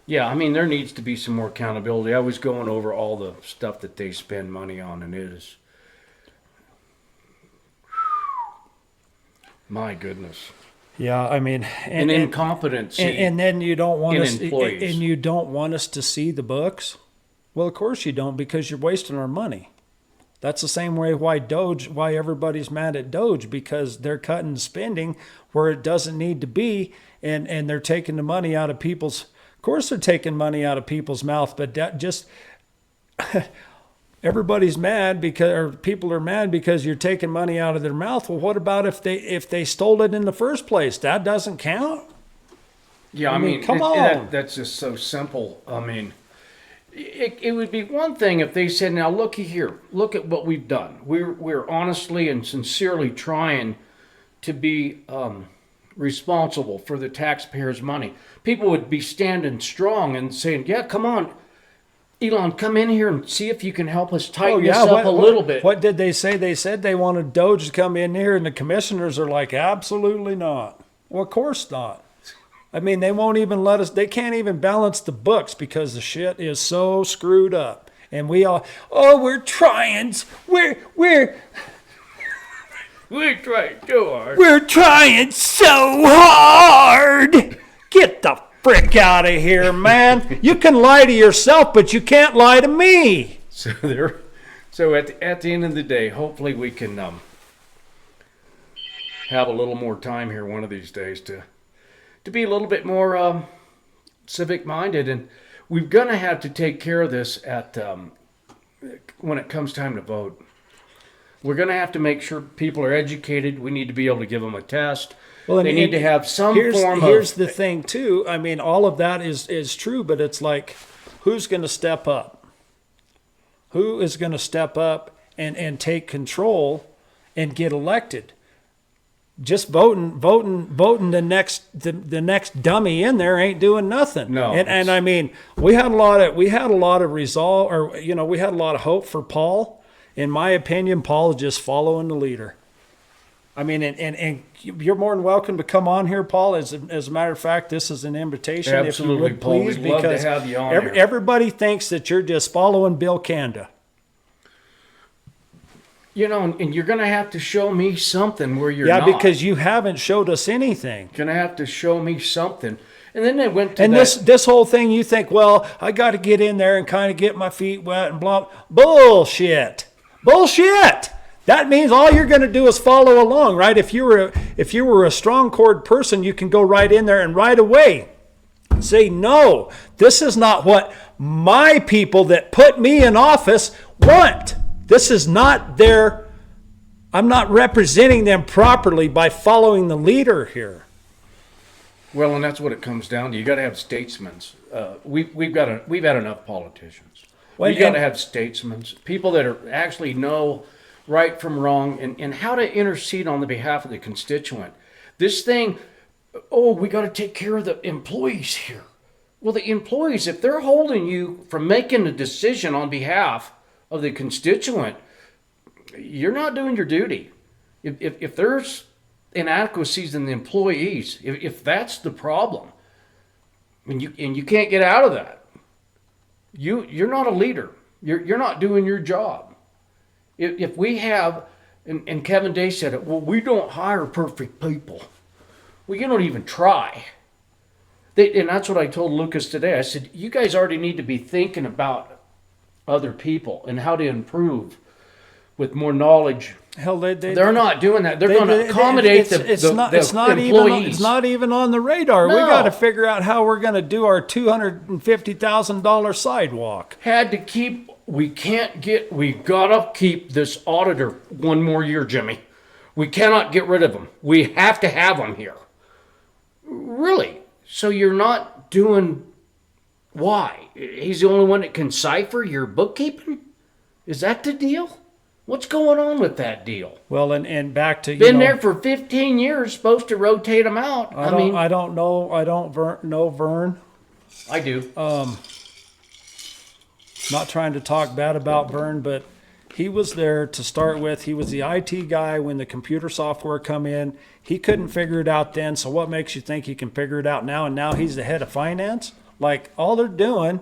Speaker 2: Yeah, I mean, there needs to be some more accountability. I was going over all the stuff that they spend money on, and it is, my goodness.
Speaker 1: Yeah, I mean,
Speaker 2: and incompetency.
Speaker 1: And then you don't want us,
Speaker 2: employees.
Speaker 1: And you don't want us to see the books. Well, of course you don't, because you're wasting our money. That's the same way why everybody's mad at Doge, because they're cutting spending where it doesn't need to be, and they're taking the money out of people's. Of course, they're taking money out of people's mouth, but that just everybody's mad or people are mad because you're taking money out of their mouth. Well, what about if they stole it in the first place? That doesn't count.
Speaker 2: Yeah, I mean,
Speaker 1: come on.
Speaker 2: That's just so simple. I mean, it would be one thing if they said, "Now looky here, look at what we've done. We're honestly and sincerely trying to be responsible for the taxpayers' money." People would be standing strong and saying, "Yeah, come on, Elon, come in here and see if you can help us tighten this up a little bit."
Speaker 1: What did they say? They said they wanted Doge to come in here, and the commissioners are like, "Absolutely not." Well, of course not. I mean, they won't even let us. They can't even balance the books because the shit is so screwed up. And we all, we're trying. We're
Speaker 2: trying too hard.
Speaker 1: We're trying so hard. Get the frick out of here, man. You can lie to yourself, but you can't lie to me.
Speaker 2: So at the end of the day, hopefully we can have a little more time here one of these days to be a little bit more civic minded, and we're gonna have to take care of this at when it comes time to vote. We're going to have to make sure people are educated. We need to be able to give them a test. Well, they need to have some form of...
Speaker 1: Here's the thing, too. I mean, all of that is true, but it's like, who's going to step up? Who is going to step up and take control and get elected. Just voting the next dummy in there ain't doing nothing.
Speaker 2: No.
Speaker 1: And I mean, we had a lot of resolve, or we had a lot of hope for Paul. In my opinion, Paul is just following the leader. I mean, and you're more than welcome to come on here, Paul. As a matter of fact, this is an invitation.
Speaker 2: Absolutely,
Speaker 1: if you would,
Speaker 2: Paul.
Speaker 1: please,
Speaker 2: We'd love to
Speaker 1: because
Speaker 2: have you on here.
Speaker 1: everybody thinks that you're just following Bill Kanda.
Speaker 2: You know, and you're going to have to show me something where you're not.
Speaker 1: Yeah, because you haven't showed us anything.
Speaker 2: You're going to have to show me something. And then they went to
Speaker 1: and this whole thing, you think, well, I got to get in there and kind of get my feet wet and blah. Bullshit. That means all you're going to do is follow along, right? If you were a strong chord person, you can go right in there and right away say, no, this is not what my people that put me in office want. This is not I'm not representing them properly by following the leader here.
Speaker 2: Well, and that's what it comes down to. You got to have statesmen. We've had enough politicians.
Speaker 1: Well,
Speaker 2: You got to have statesmen, people that actually know right from wrong and how to intercede on the behalf of the constituent. This thing, we got to take care of the employees here. Well, the employees, if they're holding you from making a decision on behalf of the constituent, you're not doing your duty. If there's inadequacies in the employees, if that's the problem, and you can't get out of that, you're not a leader. You're not doing your job. If we have, and Kevin Day said it, well, we don't hire perfect people. Well, you don't even try. And that's what I told Lucas today. I said, you guys already need to be thinking about other people and how to improve with more knowledge.
Speaker 1: Hell,
Speaker 2: they're not doing that. They're going to accommodate the employees.
Speaker 1: It's not even on the radar.
Speaker 2: No.
Speaker 1: We got to figure out how we're going to do our $250,000 sidewalk.
Speaker 2: We gotta keep this auditor one more year, Jimmy. We cannot get rid of him. We have to have him here. Really? So you're not doing, why? He's the only one that can cipher your bookkeeping? Is that the deal? What's going on with that deal?
Speaker 1: Well, and back to
Speaker 2: been there for 15 years, supposed to rotate him out.
Speaker 1: I don't know Vern.
Speaker 2: I do.
Speaker 1: Not trying to talk bad about Vern, but he was there to start with. He was the IT guy when the computer software come in. He couldn't figure it out then, so what makes you think he can figure it out now? And now he's the head of finance? Like, all they're doing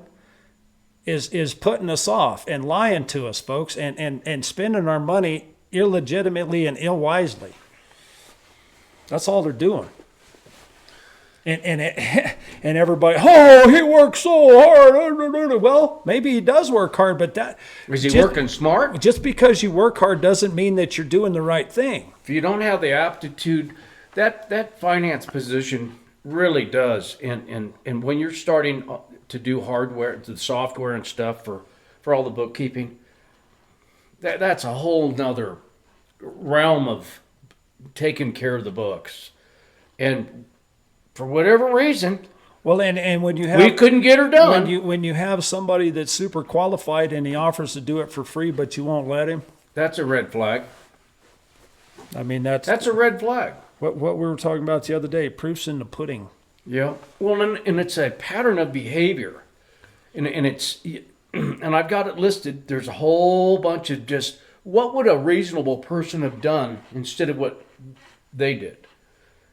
Speaker 1: is putting us off and lying to us, folks, and spending our money illegitimately and ill-wisely. That's all they're doing. And everybody, he works so hard. Well, maybe he does work hard, but that
Speaker 2: is he working smart?
Speaker 1: Just because you work hard doesn't mean that you're doing the right thing.
Speaker 2: If you don't have the aptitude, that finance position really does. And when you're starting to do hardware, the software and stuff for all the bookkeeping, that's a whole nother realm of taking care of the books. And for whatever reason,
Speaker 1: well, and when you have,
Speaker 2: we couldn't get her done.
Speaker 1: When you have somebody that's super qualified and he offers to do it for free, but you won't let him,
Speaker 2: that's a red flag.
Speaker 1: I mean, that's a
Speaker 2: red flag.
Speaker 1: What we were talking about the other day, proof's in the pudding.
Speaker 2: Yeah. Well, and it's a pattern of behavior, and it's and I've got it listed. There's a whole bunch of just what would a reasonable person have done instead of what they did.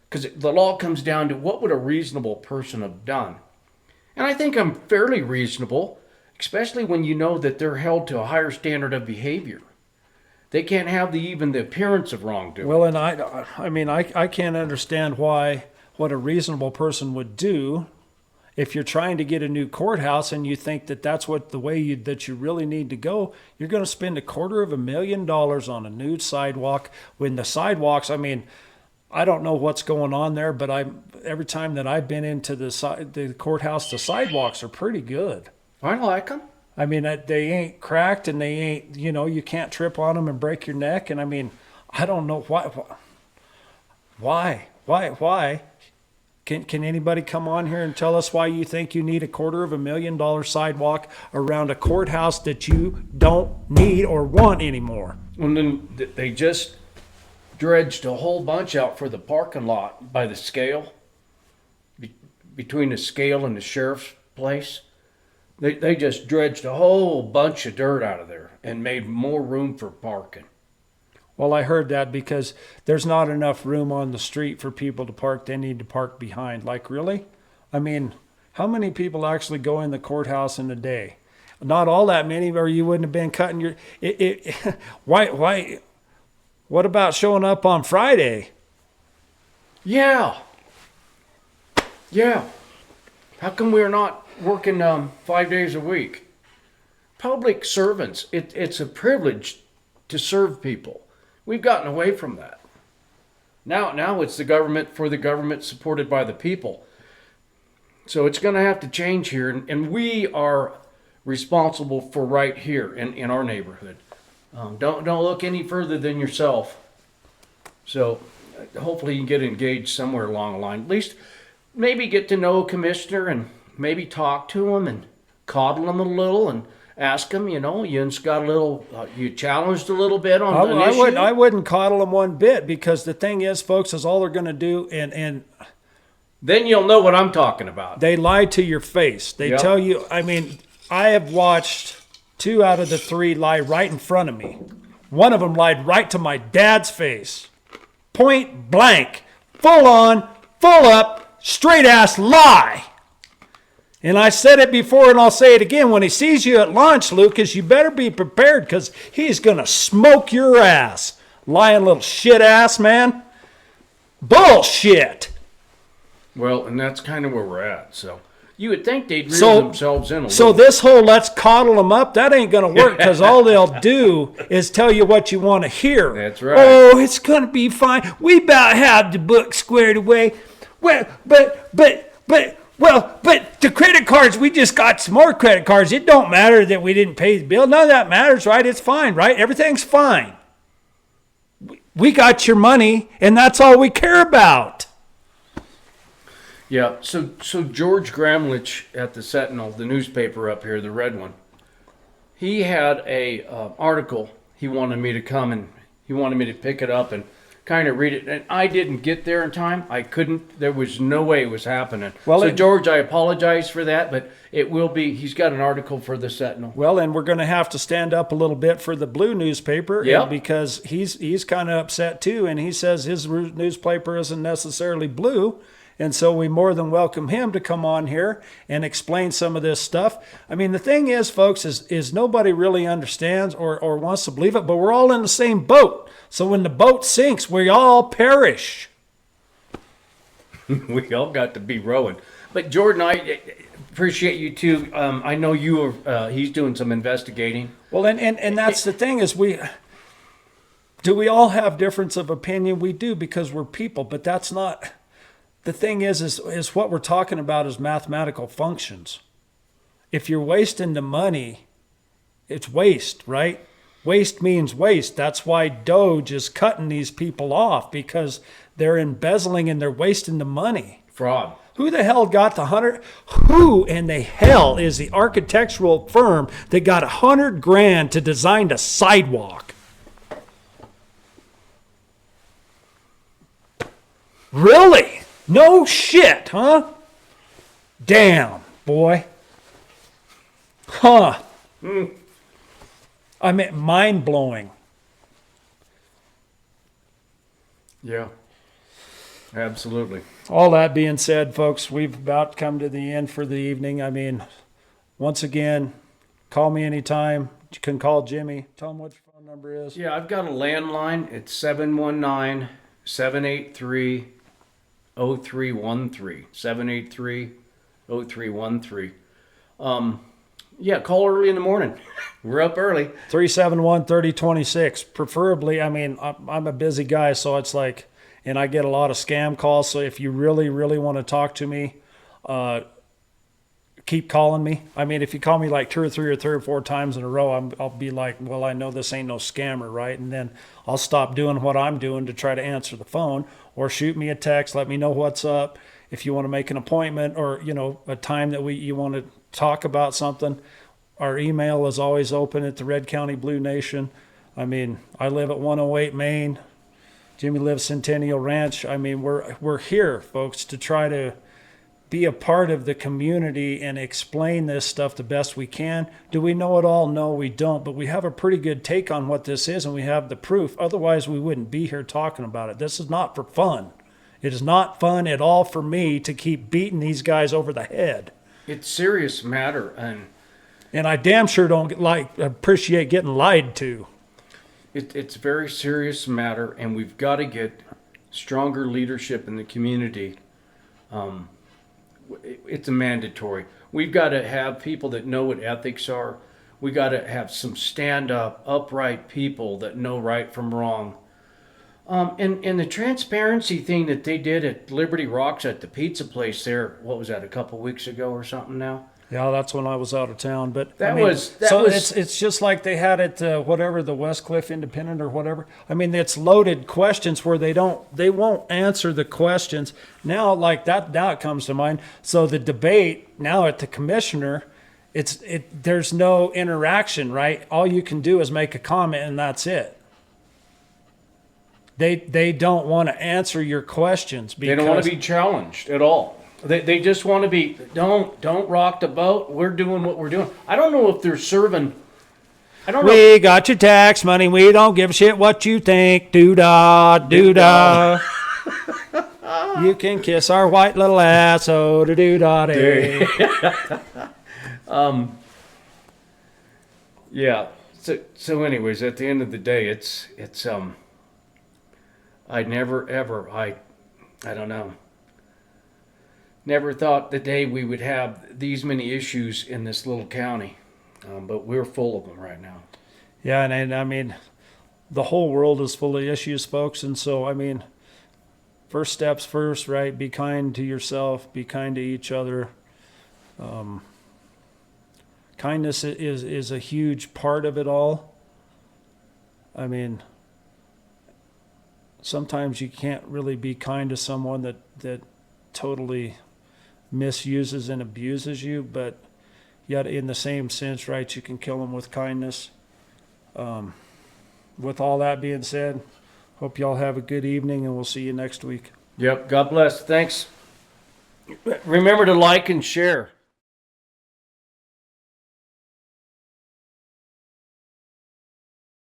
Speaker 2: Because the law comes down to what would a reasonable person have done. And I think I'm fairly reasonable, especially when you know that they're held to a higher standard of behavior. They can't have even the appearance of wrongdoing.
Speaker 1: Well, and I can't understand what a reasonable person would do if you're trying to get a new courthouse and you think that that's the way that you really need to go. You're going to spend $250,000 on a new sidewalk when the sidewalks, I don't know what's going on there, but every time that I've been into the courthouse, the sidewalks are pretty good.
Speaker 2: I like them.
Speaker 1: They ain't cracked and they ain't, you can't trip on them and break your neck. And I don't know why. Can anybody come on here and tell us why you think you need $250,000 sidewalk around a courthouse that you don't need or want anymore?
Speaker 2: And then they just dredged a whole bunch out for the parking lot by the scale, between the scale and the sheriff's place. They just dredged a whole bunch of dirt out of there and made more room for parking.
Speaker 1: Well, I heard that because there's not enough room on the street for people to park. They need to park behind. Like, really? I mean, how many people actually go in the courthouse in a day? Not all that many, or you wouldn't have been cutting your. Why? What about showing up on Friday?
Speaker 2: Yeah. How come we're not working 5 days a week? Public servants. It's a privilege to serve people. We've gotten away from that. Now it's the government for the government, supported by the people. So it's going to have to change here, and we are responsible for right here in our neighborhood. Don't look any further than yourself. So hopefully you can get engaged somewhere along the line. At least maybe get to know a commissioner and maybe talk to him and coddle him a little and ask him, you got a little, you challenged a little bit on an issue.
Speaker 1: I wouldn't coddle them one bit, because the thing is, folks, is all they're going to do, and
Speaker 2: then you'll know what I'm talking about.
Speaker 1: They lie to your face. They tell you, I mean, I have watched 2 out of the 3 lie right in front of me. One of them lied right to my dad's face. Point blank, full on, full up, straight ass lie. And I said it before and I'll say it again. When he sees you at lunch, Lucas, you better be prepared, because he's going to smoke your ass. Lying little shit ass, man. Bullshit.
Speaker 2: Well, and that's kind of where we're at. So you would think they'd reel themselves in a little.
Speaker 1: So this whole let's coddle them up, that ain't going to work, because all they'll do is tell you what you want to hear.
Speaker 2: That's right.
Speaker 1: Oh, it's going to be fine. We about have the book squared away. Well, but the credit cards, we just got some more credit cards. It don't matter that we didn't pay the bill. None of that matters, right? It's fine, right? Everything's fine. We got your money, and that's all we care about.
Speaker 2: Yeah, so George Gramlich at the Sentinel, the newspaper up here, the red one, he had a article he wanted me to come and he wanted me to pick it up and kind of read it, and I didn't get there in time. I couldn't. There was no way it was happening. Well, so George, I apologize for that, but it will be. He's got an article for the Sentinel.
Speaker 1: Well, and we're going to have to stand up a little bit for the blue newspaper, because he's kind of upset too, and he says his newspaper isn't necessarily blue. And so we more than welcome him to come on here and explain some of this stuff. I mean, the thing is, folks, is nobody really understands or wants to believe it, but we're all in the same boat. So when the boat sinks, we all perish.
Speaker 2: We all got to be rowing. But Jordan, I appreciate you too. I know you are, he's doing some investigating.
Speaker 1: Well, and that's the thing is do we all have difference of opinion? We do, because we're people, but that's not... The thing is what we're talking about is mathematical functions. If you're wasting the money, it's waste, right? Waste means waste. That's why Doge is cutting these people off, because they're embezzling and they're wasting the money.
Speaker 2: Fraud.
Speaker 1: Who the hell got the 100? Who in the hell is the architectural firm that got $100,000 to design a sidewalk? Really? No shit, huh? Damn, boy. Huh. I mean, mind-blowing.
Speaker 2: Yeah, absolutely.
Speaker 1: All that being said, folks, we've about come to the end for the evening. I mean, once again, call me anytime. You can call Jimmy. Tell him what your phone number is.
Speaker 2: Yeah, I've got a landline. It's 719-783 0313 783-0313. Yeah, call early in the morning. We're up early.
Speaker 1: 371-3026. Preferably, I mean, I'm a busy guy, so it's like, and I get a lot of scam calls. So if you really, really want to talk to me, keep calling me. I mean, if you call me like 2 or 3 or 3 or 4 times in a row, I'll be like, well, I know this ain't no scammer, right? And then I'll stop doing what I'm doing to try to answer the phone, or shoot me a text. Let me know what's up. If you want to make an appointment, or, a time that you want to talk about something, our email is always open at the Red County Blue Nation. I mean, I live at 108 Main. Jimmy lives Centennial Ranch. I mean, we're here, folks, to try to be a part of the community and explain this stuff the best we can. Do we know it all? No, we don't. But we have a pretty good take on what this is, and we have the proof. Otherwise, we wouldn't be here talking about it. This is not for fun. It is not fun at all for me to keep beating these guys over the head.
Speaker 2: It's serious matter,
Speaker 1: and I damn sure don't appreciate getting lied to.
Speaker 2: It's a very serious matter, and we've got to get stronger leadership in the community. It's a mandatory. We've got to have people that know what ethics are. We got to have some stand-up, upright people that know right from wrong. And the transparency thing that they did at Liberty Rocks at the pizza place there, what was that, a couple weeks ago or something now?
Speaker 1: Yeah, that's when I was out of town. But it's just like they had it, whatever, the Westcliffe Independent or whatever. I mean, it's loaded questions where they won't answer the questions. Now, like that, now it comes to mind. So the debate now at the commissioner, there's no interaction, right? All you can do is make a comment and that's it. They don't want to answer your questions because
Speaker 2: they don't want to be challenged at all. They just want to be, don't rock the boat. We're doing what we're doing. I don't know if they're serving. I don't know.
Speaker 1: We got your tax money. We don't give a shit what you think. Doo-dah, doo-dah. You can kiss our white little ass. Oh, doo-dah, day.
Speaker 2: Yeah. So anyways, at the end of the day, it's I never ever, I don't know. Never thought the day we would have these many issues in this little county, but we're full of them right now.
Speaker 1: Yeah, and I mean, the whole world is full of issues, folks. And so, I mean, first steps first, right? Be kind to yourself. Be kind to each other. Kindness is a huge part of it all. I mean, sometimes you can't really be kind to someone that totally misuses and abuses you, but yet in the same sense, right, you can kill them with kindness. With all that being said, hope y'all have a good evening, and we'll see you next week.
Speaker 2: Yep. God bless. Thanks. Remember to like and share.